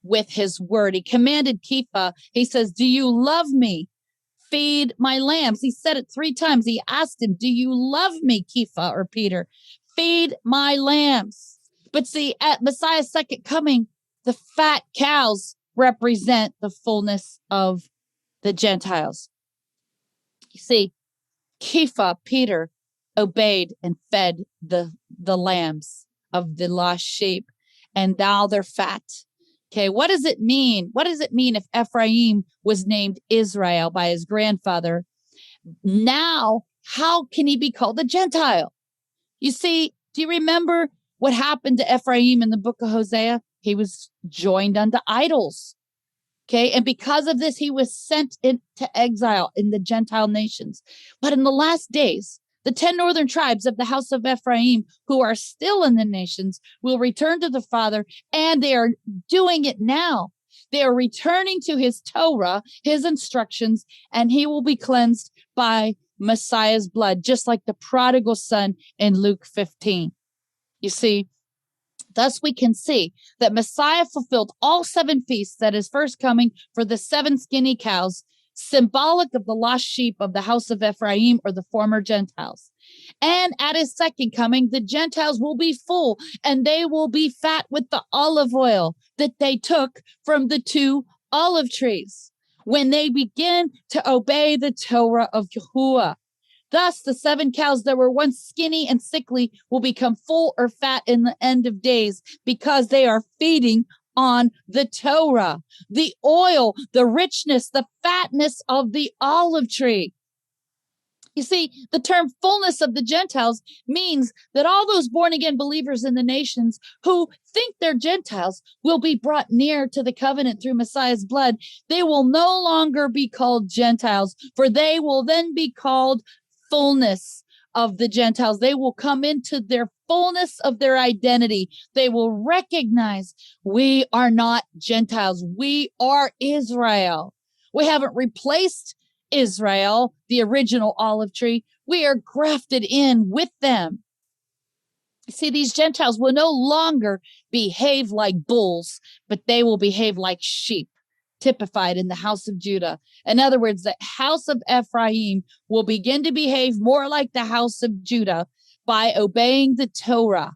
with his word. He commanded Kepha. He says, "Do you love me? Feed my lambs." He said it 3 times. He asked him, "Do you love me, Kepha or Peter? Feed my lambs." But see, at Messiah's second coming, the fat cows represent the fullness of the Gentiles. You see, Kepha, Peter, obeyed and fed the lambs of the lost sheep, and now they're fat. Okay, what does it mean? What does it mean if Ephraim was named Israel by his grandfather? Now, how can he be called a Gentile? You see, do you remember what happened to Ephraim in the book of Hosea? He was joined unto idols. Okay, and because of this, he was sent into exile in the Gentile nations. But in the last days, the 10 northern tribes of the house of Ephraim, who are still in the nations, will return to the Father, and they are doing it now. They are returning to his Torah, his instructions, and he will be cleansed by Messiah's blood, just like the prodigal son in Luke 15. You see, thus we can see that Messiah fulfilled all 7 feasts at his first coming for the 7 skinny cows, symbolic of the lost sheep of the house of Ephraim or the former Gentiles. And at his second coming, the Gentiles will be full and they will be fat with the olive oil that they took from the 2 olive trees when they begin to obey the Torah of Yahuwah. Thus, the 7 cows that were once skinny and sickly will become full or fat in the end of days because they are feeding on the Torah, the oil, the richness, the fatness of the olive tree. You see, the term fullness of the Gentiles means that all those born-again believers in the nations who think they're Gentiles will be brought near to the covenant through Messiah's blood. They will no longer be called Gentiles, for they will then be called fullness of the Gentiles. They will come into their fullness of their identity. They will recognize we are not Gentiles. We are Israel. We haven't replaced Israel, the original olive tree. We are grafted in with them. See, these Gentiles will no longer behave like bulls, but they will behave like sheep, typified in the house of Judah. In other words, the house of Ephraim will begin to behave more like the house of Judah by obeying the Torah.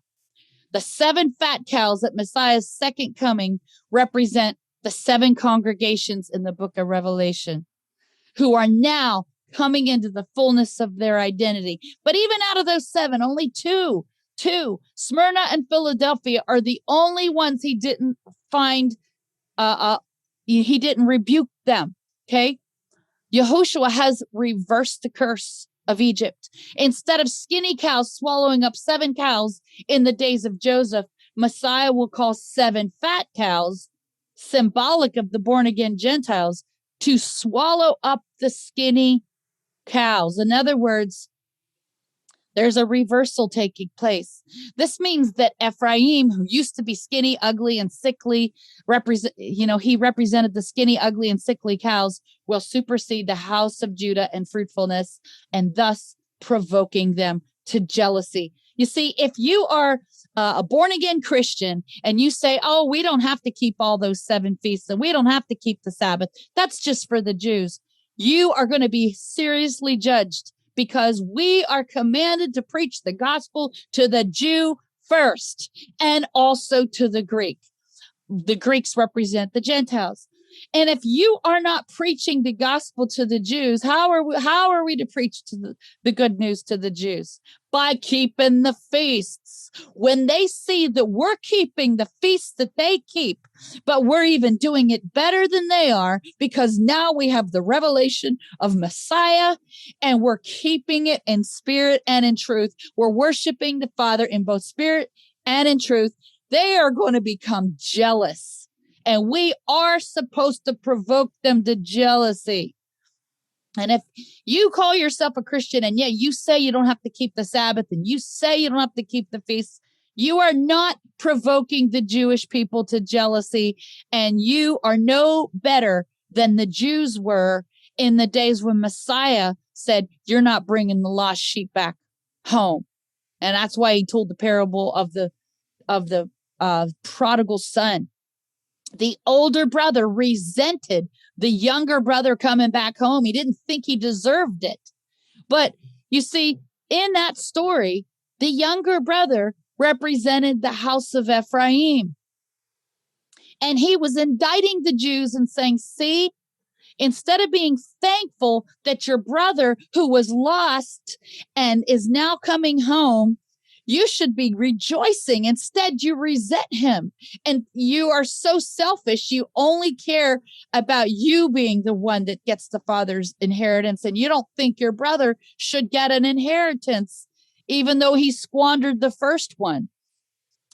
The 7 fat cows at Messiah's second coming represent the 7 congregations in the book of Revelation, who are now coming into the fullness of their identity. But even out of those 7, only two, Smyrna and Philadelphia, are the only ones he didn't find, he didn't rebuke them, okay? Yahushua has reversed the curse of Egypt. Instead of skinny cows swallowing up 7 cows in the days of Joseph, Messiah will cause 7 fat cows, symbolic of the born-again Gentiles, to swallow up the skinny cows. In other words, there's a reversal taking place. This means that Ephraim, who used to be skinny, ugly, and sickly, he represented the skinny, ugly, and sickly cows, will supersede the house of Judah in fruitfulness, and thus provoking them to jealousy. You see, if you are a born-again Christian and you say, oh, we don't have to keep all those 7 feasts and we don't have to keep the Sabbath, that's just for the Jews, you are going to be seriously judged, because we are commanded to preach the gospel to the Jew first and also to the Greek. The Greeks represent the Gentiles. And if you are not preaching the gospel to the Jews, how are we to preach to the good news to the Jews? By keeping the feasts. When they see that we're keeping the feasts that they keep, but we're even doing it better than they are, because now we have the revelation of Messiah and we're keeping it in spirit and in truth. We're worshiping the Father in both spirit and in truth. They are going to become jealous. And we are supposed to provoke them to jealousy. And if you call yourself a Christian and you say you don't have to keep the Sabbath and you say you don't have to keep the feasts, you are not provoking the Jewish people to jealousy. And you are no better than the Jews were in the days when Messiah said, you're not bringing the lost sheep back home. And that's why he told the parable of the prodigal son. The older brother resented the younger brother coming back home. He didn't think he deserved it. But you see, in that story, the younger brother represented the house of Ephraim. And he was indicting the Jews and saying, see, instead of being thankful that your brother who was lost and is now coming home, you should be rejoicing. Instead, you resent him. And you are so selfish. You only care about you being the one that gets the father's inheritance. And you don't think your brother should get an inheritance, even though he squandered the first one.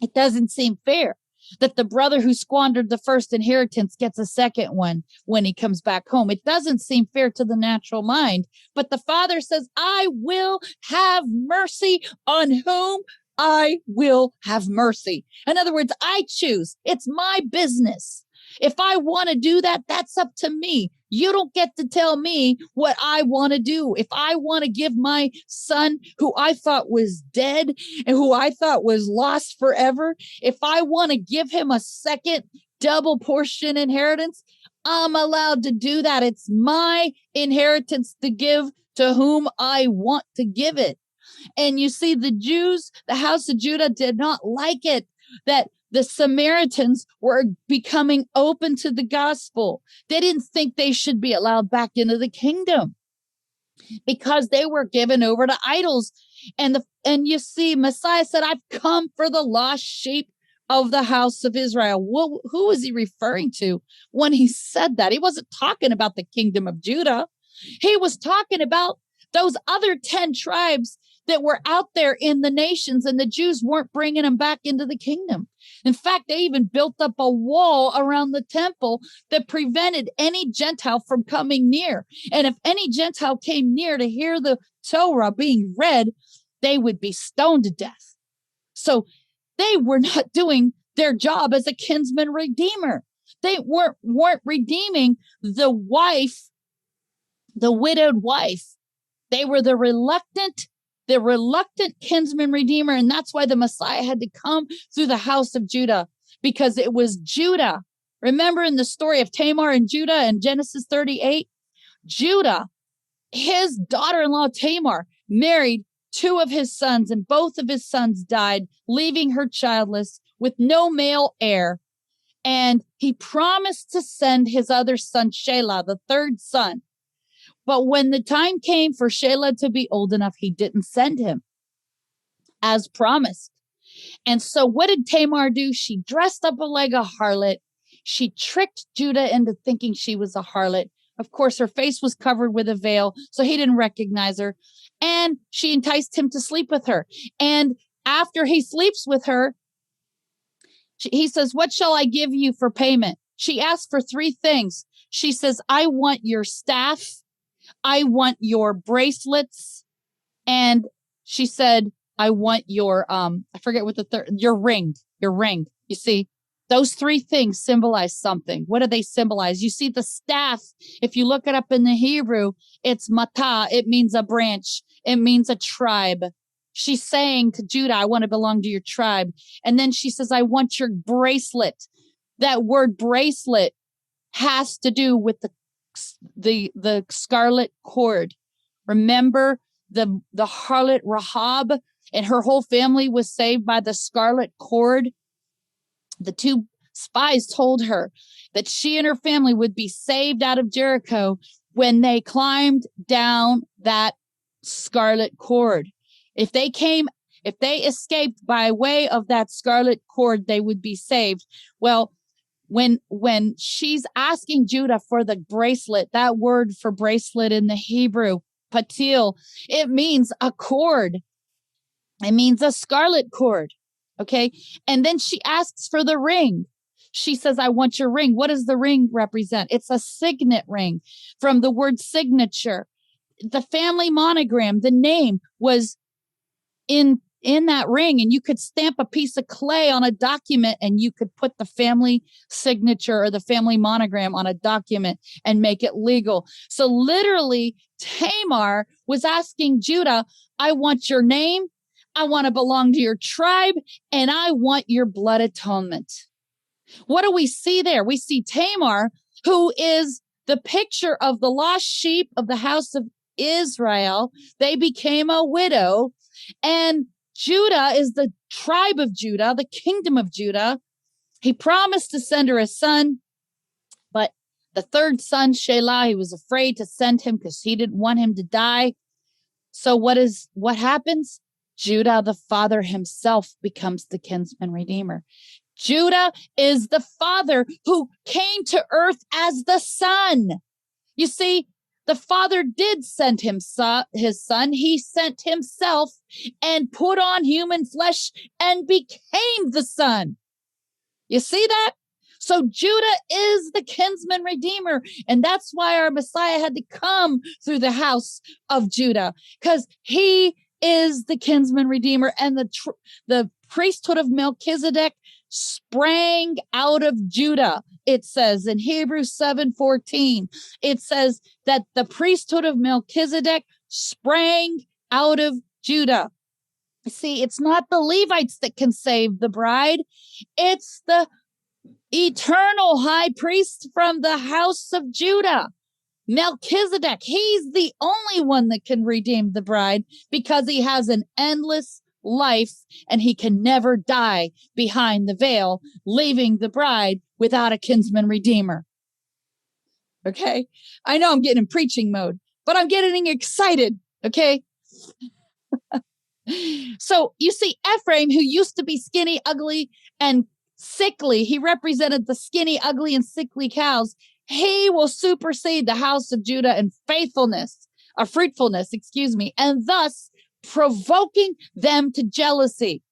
It doesn't seem fair that the brother who squandered the first inheritance gets a second one when he comes back home. It doesn't seem fair to the natural mind, but the Father says, I will have mercy on whom I will have mercy. In other words, I choose. It's my business. If I want to do that, that's up to me. You don't get to tell me what I want to do. If I want to give my son, who I thought was dead and who I thought was lost forever, if I want to give him a second double portion inheritance, I'm allowed to do that. It's my inheritance to give to whom I want to give it. And you see, the Jews, the house of Judah, did not like it that the Samaritans were becoming open to the gospel. They didn't think they should be allowed back into the kingdom because they were given over to idols. And you see, Messiah said, I've come for the lost sheep of the house of Israel. Well, who was he referring to when he said that? He wasn't talking about the kingdom of Judah. He was talking about those other 10 tribes that were out there in the nations, and the Jews weren't bringing them back into the kingdom. In fact, they even built up a wall around the temple that prevented any Gentile from coming near. And if any Gentile came near to hear the Torah being read, they would be stoned to death. So they were not doing their job as a kinsman redeemer. They weren't redeeming the wife, the widowed wife. They were the reluctant kinsman redeemer. And that's why the Messiah had to come through the house of Judah, because it was Judah. Remember in the story of Tamar and Judah in Genesis 38, Judah, his daughter-in-law Tamar, married two of his sons, and both of his sons died, leaving her childless with no male heir. And he promised to send his other son, Shelah, the third son. But when the time came for Shelah to be old enough, he didn't send him as promised. And so what did Tamar do? She dressed up like a harlot. She tricked Judah into thinking she was a harlot. Of course, her face was covered with a veil, so he didn't recognize her. And she enticed him to sleep with her. And after he sleeps with her, he says, "What shall I give you for payment?" She asked for three things. She says, "I want your staff. I want your bracelets." And she said, "I want your, I forget what the third, your ring. You see, those three things symbolize something. What do they symbolize? You see the staff, if you look it up in the Hebrew, it's matah. It means a branch. It means a tribe. She's saying to Judah, "I want to belong to your tribe." And then she says, "I want your bracelet." That word bracelet has to do with the scarlet cord. Remember the harlot Rahab and her whole family was saved by the scarlet cord. The two spies told her that she and her family would be saved out of Jericho when they climbed down that scarlet cord. If they escaped by way of that scarlet cord, they would be saved. Well, when she's asking Judah for the bracelet, that word for bracelet in the Hebrew, patil, it means a cord. It means a scarlet cord. Okay. And then she asks for the ring. She says, "I want your ring." What does the ring represent? It's a signet ring from the word signature. The family monogram, the name was in that ring, and you could stamp a piece of clay on a document and you could put the family signature or the family monogram on a document and make it legal. So literally Tamar was asking Judah, "I want your name. I want to belong to your tribe, and I want your blood atonement." What do we see there? We see Tamar, who is the picture of the lost sheep of the house of Israel. They became a widow, and Judah is the tribe of Judah, the kingdom of Judah. He promised to send her a son, but the third son, Shelah, he was afraid to send him because he didn't want him to die. So what happens? Judah, the father himself, becomes the kinsman redeemer. Judah is the father who came to earth as the son. You see, the father did send his son. He sent himself and put on human flesh and became the son. You see that? So Judah is the kinsman redeemer. And that's why our Messiah had to come through the house of Judah, because he is the kinsman redeemer. And the priesthood of Melchizedek sprang out of Judah. It says in Hebrews 7:14, it says that the priesthood of Melchizedek sprang out of Judah. See, it's not the Levites that can save the bride. It's the eternal high priest from the house of Judah, Melchizedek. He's the only one that can redeem the bride because he has an endless life and he can never die behind the veil, leaving the bride without a kinsman redeemer. Okay. I know I'm getting in preaching mode, but I'm getting excited. Okay. So you see Ephraim, who used to be skinny, ugly, and sickly, he represented the skinny, ugly, and sickly cows. He will supersede the house of Judah in fruitfulness, and thus provoking them to jealousy.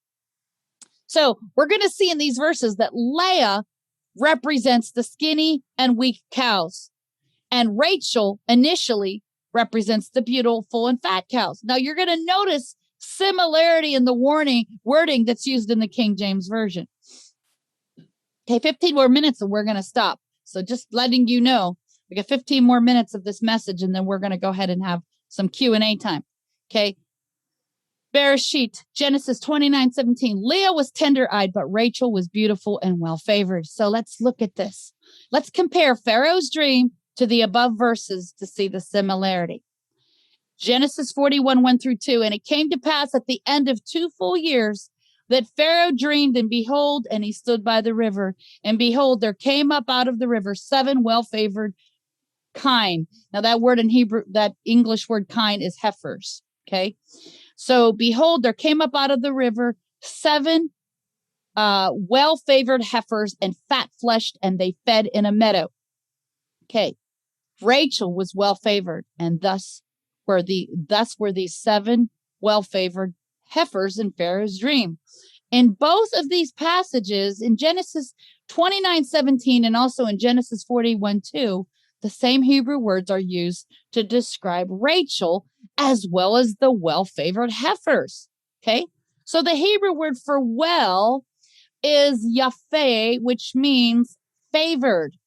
So we're going to see in these verses that Leah represents the skinny and weak cows. And Rachel initially represents the beautiful and fat cows. Now you're going to notice similarity in the wording that's used in the King James Version. Okay, 15 more minutes and we're going to stop. So just letting you know, we got 15 more minutes of this message and then we're going to go ahead and have some Q&A time. Okay. Bereshit, Genesis 29:17. Leah was tender-eyed, but Rachel was beautiful and well-favored. So let's look at this. Let's compare Pharaoh's dream to the above verses to see the similarity. Genesis 41:1-2. And it came to pass at the end of 2 full years that Pharaoh dreamed, and behold, and he stood by the river. And behold, there came up out of the river 7 well-favored kine. Now that word in Hebrew, that English word kine is heifers. Okay. So behold, there came up out of the river 7 well-favored heifers and fat-fleshed, and they fed in a meadow. Okay. Rachel was well-favored, and thus were these 7 well-favored heifers in Pharaoh's dream. In both of these passages, in Genesis 29:17 and also in Genesis 41:2, the same Hebrew words are used to describe Rachel as well as the well-favored heifers. Okay, so the Hebrew word for well is yafeh, which means favored.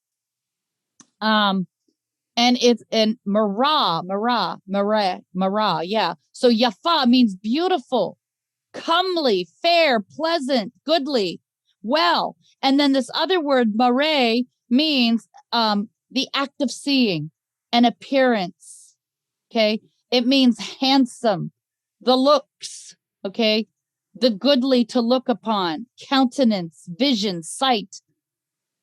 And it's in Mara. Yeah. So yafa means beautiful, comely, fair, pleasant, goodly, well. And then this other word, mare, means the act of seeing, an appearance. Okay. It means handsome, the looks. Okay. The goodly to look upon, countenance, vision, sight.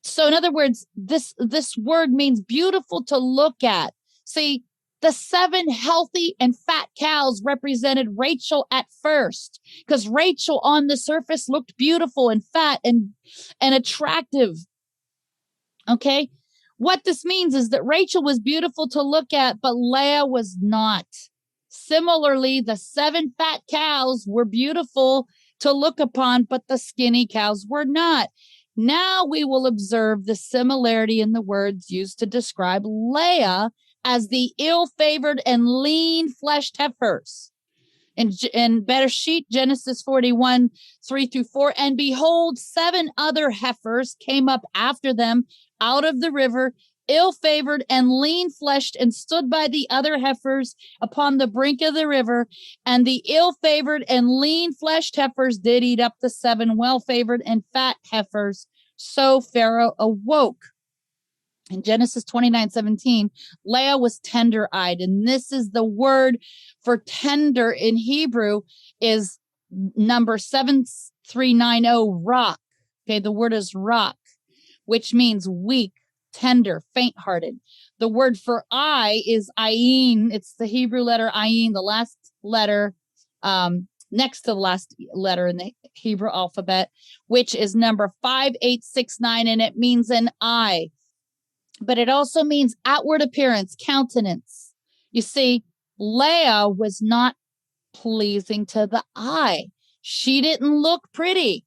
So in other words, this word means beautiful to look at. See, the 7 healthy and fat cows represented Rachel at first, because Rachel on the surface looked beautiful and fat and attractive. Okay. What this means is that Rachel was beautiful to look at, but Leah was not. Similarly, the 7 fat cows were beautiful to look upon, but the skinny cows were not. Now we will observe the similarity in the words used to describe Leah as the ill-favored and lean-fleshed heifers. In Bereshit, Genesis 41:3-4, and behold, 7 other heifers came up after them out of the river, ill-favored and lean-fleshed, and stood by the other heifers upon the brink of the river. And the ill-favored and lean-fleshed heifers did eat up the 7 well-favored and fat heifers. So Pharaoh awoke. In Genesis 29:17, Leah was tender-eyed, and this is the word for tender in Hebrew is number 7390, rock. Okay, the word is rock, which means weak, tender, faint-hearted. The word for eye is ayin. It's the Hebrew letter ayin, the last letter next to the last letter in the Hebrew alphabet, which is number 5869, and it means an eye. But it also means outward appearance, countenance. You see, Leah was not pleasing to the eye. She didn't look pretty.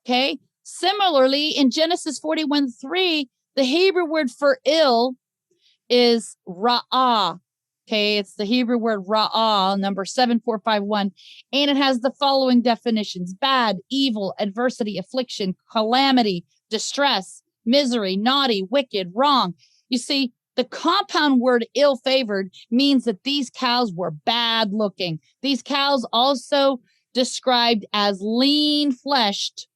Okay. Similarly, in Genesis 41:3, the Hebrew word for ill is ra'ah. Okay. It's the Hebrew word ra'ah, number 7451. And it has the following definitions: bad, evil, adversity, affliction, calamity, distress, misery, naughty, wicked, wrong. You see, the compound word ill-favored means that these cows were bad looking. These cows also described as lean-fleshed.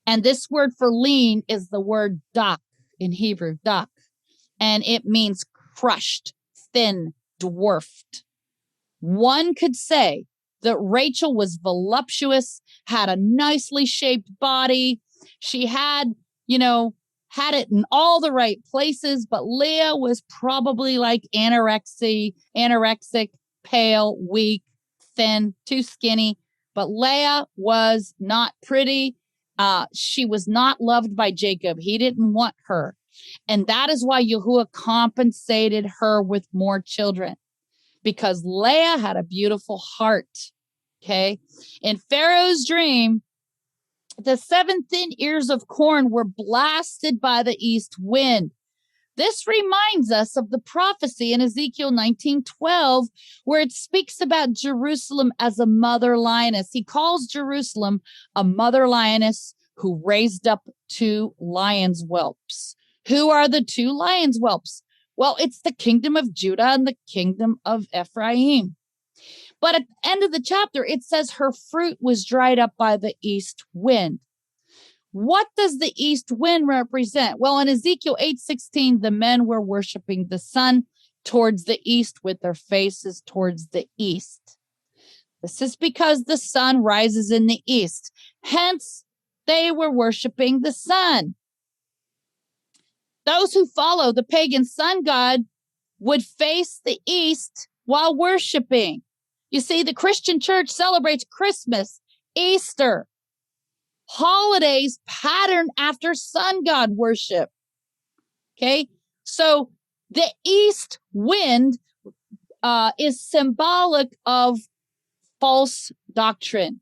And this word for lean is the word dak in Hebrew, dak. And it means crushed, thin, dwarfed. One could say that Rachel was voluptuous, had a nicely shaped body. She had it in all the right places, but Leah was probably like anorexic, pale, weak, thin, too skinny. But Leah was not pretty. She was not loved by Jacob. He didn't want her. And that is why Yahuwah compensated her with more children, because Leah had a beautiful heart. Okay. In Pharaoh's dream, the 7 thin ears of corn were blasted by the east wind. This reminds us of the prophecy in Ezekiel 19:12, where it speaks about Jerusalem as a mother lioness. He calls Jerusalem a mother lioness who raised up two lion's whelps. Who are the two lion's whelps? Well, it's the kingdom of Judah and the kingdom of Ephraim. But at the end of the chapter, it says her fruit was dried up by the east wind. What does the east wind represent? Well, in Ezekiel 8:16, the men were worshiping the sun towards the east with their faces towards the east. This is because the sun rises in the east. Hence, they were worshiping the sun. Those who follow the pagan sun god would face the east while worshiping. You see, the Christian church celebrates Christmas, Easter, holidays patterned after sun god worship. Okay, so the east wind is symbolic of false doctrine.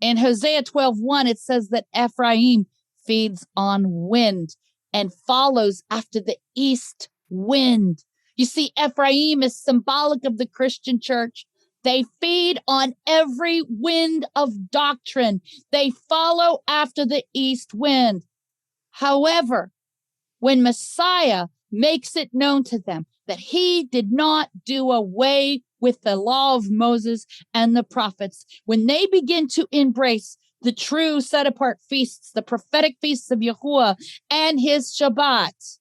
In Hosea 12:1, it says that Ephraim feeds on wind and follows after the east wind. You see, Ephraim is symbolic of the Christian church. They feed on every wind of doctrine. They follow after the east wind. However, when Messiah makes it known to them that he did not do away with the law of Moses and the prophets, when they begin to embrace the true set-apart feasts, the prophetic feasts of Yahuwah and his Shabbat,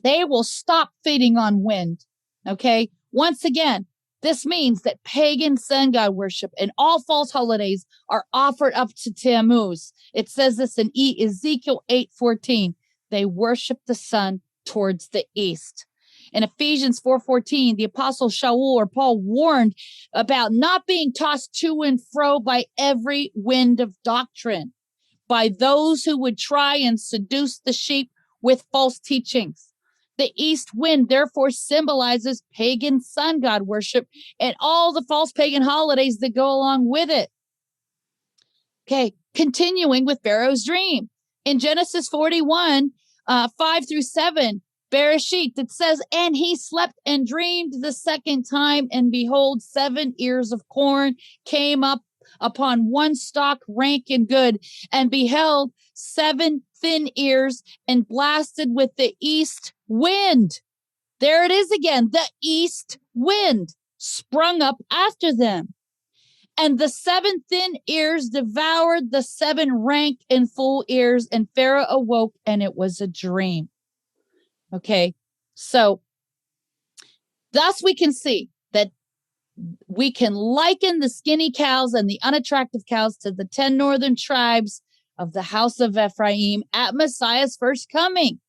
they will stop feeding on wind. Okay? Once again, this means that pagan sun god worship and all false holidays are offered up to Tammuz. It says this in Ezekiel 8:14. They worship the sun towards the east. In Ephesians 4:14, the apostle Shaul or Paul warned about not being tossed to and fro by every wind of doctrine, by those who would try and seduce the sheep with false teachings. The east wind therefore symbolizes pagan sun god worship and all the false pagan holidays that go along with it. Okay, continuing with Pharaoh's dream. In Genesis 41, 5-7, Bereshit, it says, and he slept and dreamed the second time, and behold, 7 ears of corn came up upon one stalk, rank and good, and beheld 7 thin ears, and blasted with the east wind. There it is again, the east wind sprung up after them. And the 7 thin ears devoured the 7 rank and full ears, and Pharaoh awoke, and it was a dream. Okay, so thus we can see that we can liken the skinny cows and the unattractive cows to the 10 northern tribes of the house of Ephraim at Messiah's first coming.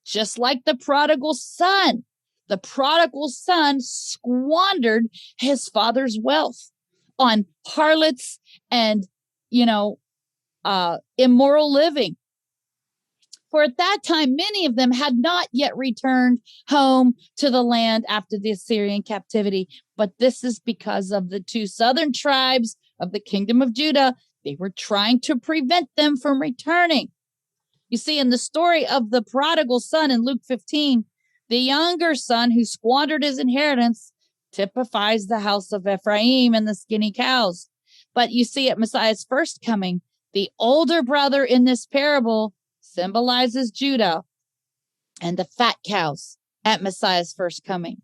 Just like the prodigal son. The prodigal son squandered his father's wealth on harlots and, immoral living. For at that time, many of them had not yet returned home to the land after the Assyrian captivity. But this is because of the 2 southern tribes of the kingdom of Judah. They were trying to prevent them from returning. You see, in the story of the prodigal son in Luke 15, the younger son who squandered his inheritance typifies the house of Ephraim and the skinny cows. But you see, at Messiah's first coming, the older brother in this parable symbolizes Judah and the fat cows at Messiah's first coming.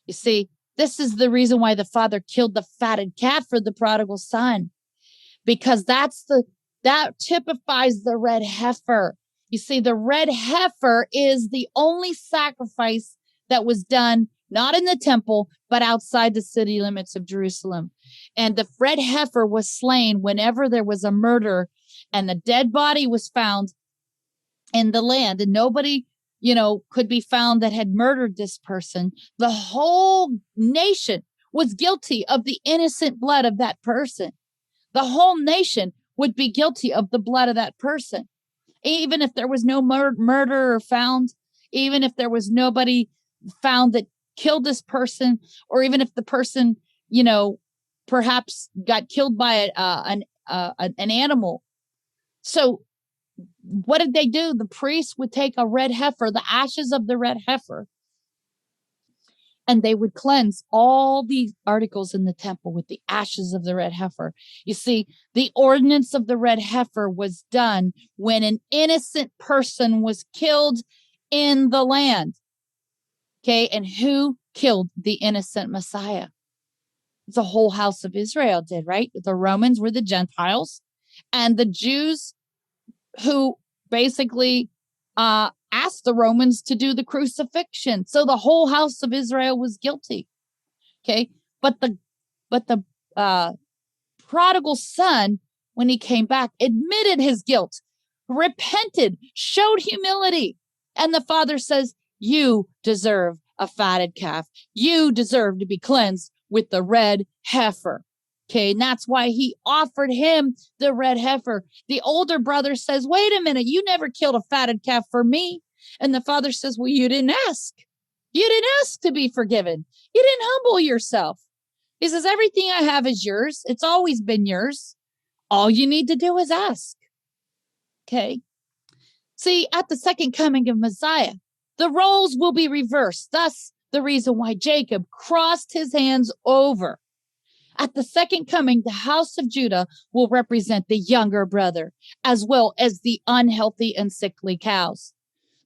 You see, this is the reason why the father killed the fatted calf for the prodigal son, because that typifies the red heifer. You see, the red heifer is the only sacrifice that was done, not in the temple, but outside the city limits of Jerusalem. And the red heifer was slain whenever there was a murder and the dead body was found in the land, and nobody, could be found that had murdered this person. The whole nation was guilty of the innocent blood of that person. The whole nation would be guilty of the blood of that person. Even if there was no murderer found, even if there was nobody found that killed this person, or even if the person, perhaps got killed by an animal. So what did they do? The priests would take a red heifer, the ashes of the red heifer, and they would cleanse all the articles in the temple with the ashes of the red heifer. You see, the ordinance of the red heifer was done when an innocent person was killed in the land. Okay, and who killed the innocent Messiah? The whole house of Israel did, right? The Romans were the Gentiles, and the Jews who basically asked the Romans to do the crucifixion. So the whole house of Israel was guilty. Okay, but the prodigal son, when he came back, admitted his guilt, repented, showed humility, and the father says, "You deserve a fatted calf. You deserve to be cleansed with the red heifer." Okay, and that's why he offered him the red heifer. The older brother says, "Wait a minute, you never killed a fatted calf for me." And the father says, "Well, you didn't ask. You didn't ask to be forgiven. You didn't humble yourself." He says, "Everything I have is yours. It's always been yours. All you need to do is ask." Okay. See, at the second coming of Messiah, the roles will be reversed. Thus, the reason why Jacob crossed his hands over. At the second coming, the house of Judah will represent the younger brother, as well as the unhealthy and sickly cows.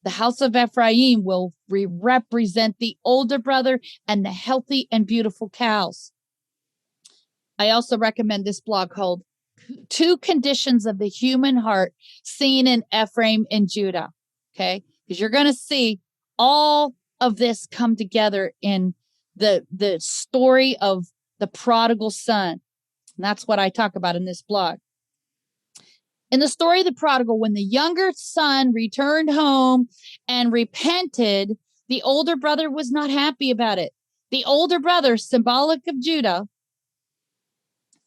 The house of Ephraim will represent the older brother and the healthy and beautiful cows. I also recommend this blog called Two Conditions of the Human Heart Seen in Ephraim and Judah. Okay, because you're going to see all of this come together in the story of the prodigal son. And that's what I talk about in this blog. In the story of the prodigal, when the younger son returned home and repented, the older brother was not happy about it. The older brother, symbolic of Judah,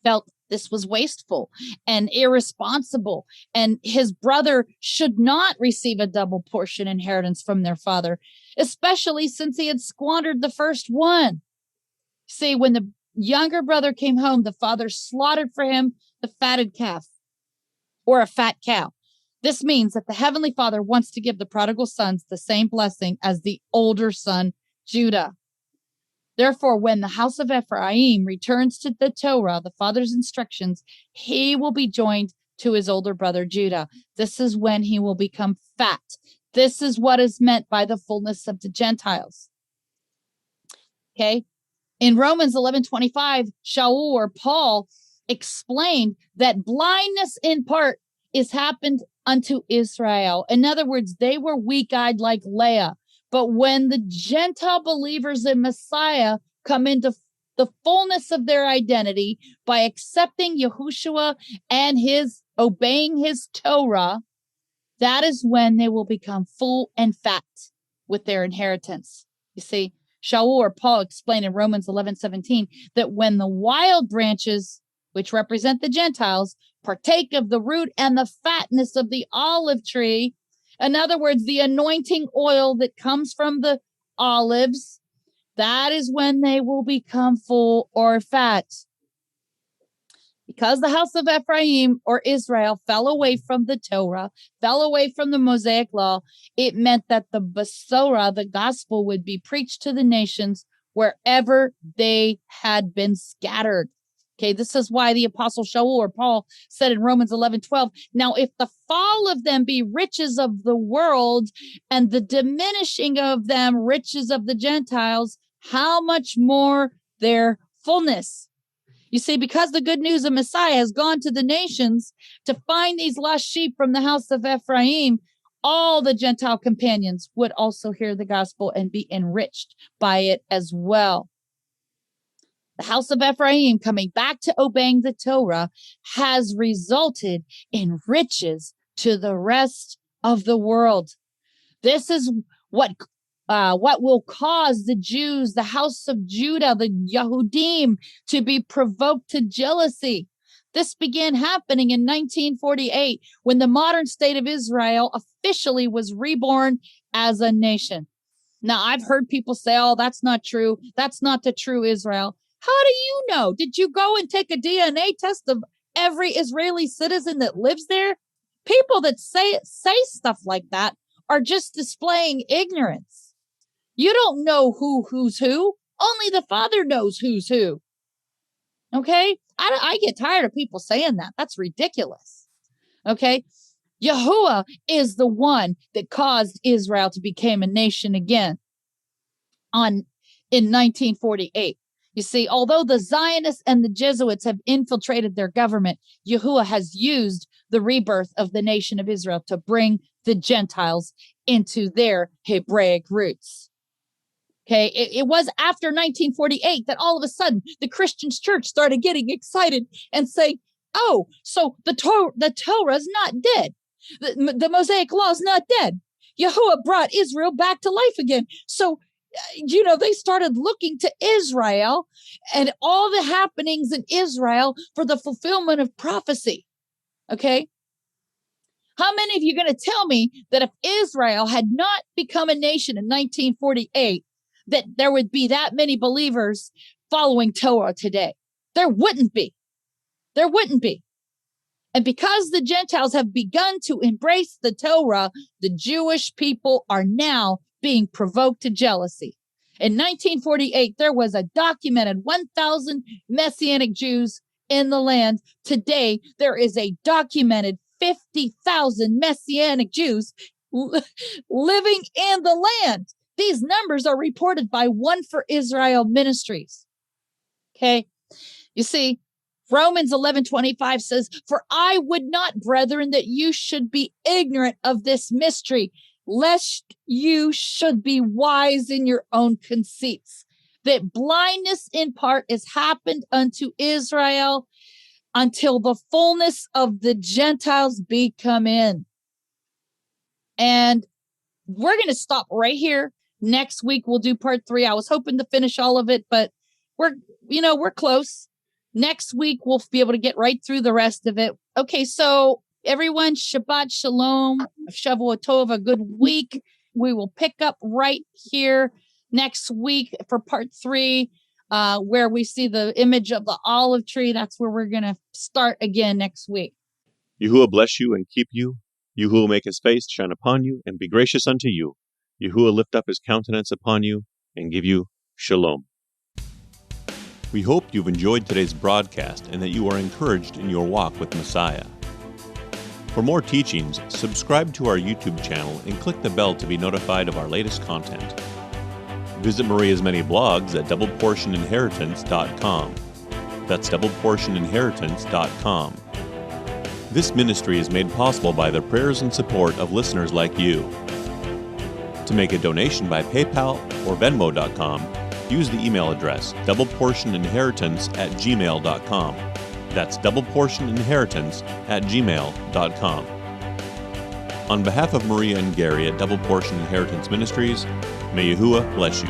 felt this was wasteful and irresponsible, and his brother should not receive a double portion inheritance from their father, especially since he had squandered the first one. See, when the younger brother came home, the father slaughtered for him the fatted calf or a fat cow. This means that the Heavenly Father wants to give the prodigal sons the same blessing as the older son, Judah. Therefore, when the house of Ephraim returns to the Torah, the father's instructions, he will be joined to his older brother, Judah. This is when he will become fat. This is what is meant by the fullness of the Gentiles. Okay. In Romans 11:25, Shaul or Paul explained that blindness in part is happened unto Israel. In other words, they were weak-eyed like Leah. But when the Gentile believers in Messiah come into the fullness of their identity by accepting Yahushua and obeying his Torah, that is when they will become full and fat with their inheritance. You see, Shaul or Paul explained in Romans 11:17 that when the wild branches, which represent the Gentiles, partake of the root and the fatness of the olive tree, in other words, the anointing oil that comes from the olives, that is when they will become full or fat. Because the house of Ephraim or Israel fell away from the Torah, fell away from the Mosaic law, it meant that the Besorah, the gospel, would be preached to the nations wherever they had been scattered. Okay, this is why the apostle Shaul or Paul said in Romans 11:12, "Now if the fall of them be riches of the world and the diminishing of them riches of the Gentiles, how much more their fullness?" You see, because the good news of Messiah has gone to the nations to find these lost sheep from the house of Ephraim, all the Gentile companions would also hear the gospel and be enriched by it as well. The house of Ephraim coming back to obeying the Torah has resulted in riches to the rest of the world. This is what will cause the Jews, the house of Judah, the Yahudim, to be provoked to jealousy. This began happening in 1948 when the modern state of Israel officially was reborn as a nation. Now, I've heard people say, "Oh, that's not true. That's not the true Israel." How do you know? Did you go and take a DNA test of every Israeli citizen that lives there? People that say stuff like that are just displaying ignorance. You don't know who's who. Only the Father knows who's who. Okay? I get tired of people saying that. That's ridiculous. Okay? Yahuwah is the one that caused Israel to become a nation again in 1948. You see, although the Zionists and the Jesuits have infiltrated their government, Yahuwah has used the rebirth of the nation of Israel to bring the Gentiles into their Hebraic roots. Okay, it was after 1948 that all of a sudden the Christian church started getting excited and saying, oh, so the Torah is not dead. The Mosaic law is not dead. Yahuwah brought Israel back to life again. So, they started looking to Israel and all the happenings in Israel for the fulfillment of prophecy. Okay. How many of you are going to tell me that if Israel had not become a nation in 1948, that there would be that many believers following Torah today? There wouldn't be. There wouldn't be. And because the Gentiles have begun to embrace the Torah, the Jewish people are now being provoked to jealousy. In 1948, there was a documented 1,000 Messianic Jews in the land. Today, there is a documented 50,000 Messianic Jews living in the land. These numbers are reported by One for Israel Ministries. Okay. You see, Romans 11:25 says, for I would not, brethren, that you should be ignorant of this mystery, lest you should be wise in your own conceits, that blindness in part is happened unto Israel until the fullness of the Gentiles be come in. And we're going to stop right here. Next week, we'll do part 3. I was hoping to finish all of it, but we're close. Next week, we'll be able to get right through the rest of it. Okay, so everyone, Shabbat Shalom, Shavua Tov, a good week. We will pick up right here next week for part 3, where we see the image of the olive tree. That's where we're going to start again next week. Yahuwah bless you and keep you. Yahuwah make his face shine upon you and be gracious unto you. Yahuwah lift up his countenance upon you and give you shalom. We hope you've enjoyed today's broadcast and that you are encouraged in your walk with Messiah. For more teachings, subscribe to our YouTube channel and click the bell to be notified of our latest content. Visit Maria's many blogs at doubleportioninheritance.com. That's doubleportioninheritance.com. This ministry is made possible by the prayers and support of listeners like you. To make a donation by PayPal or Venmo.com, use the email address doubleportioninheritance@gmail.com. That's doubleportioninheritance@gmail.com. On behalf of Maria and Gary at Double Portion Inheritance Ministries, may Yahuwah bless you.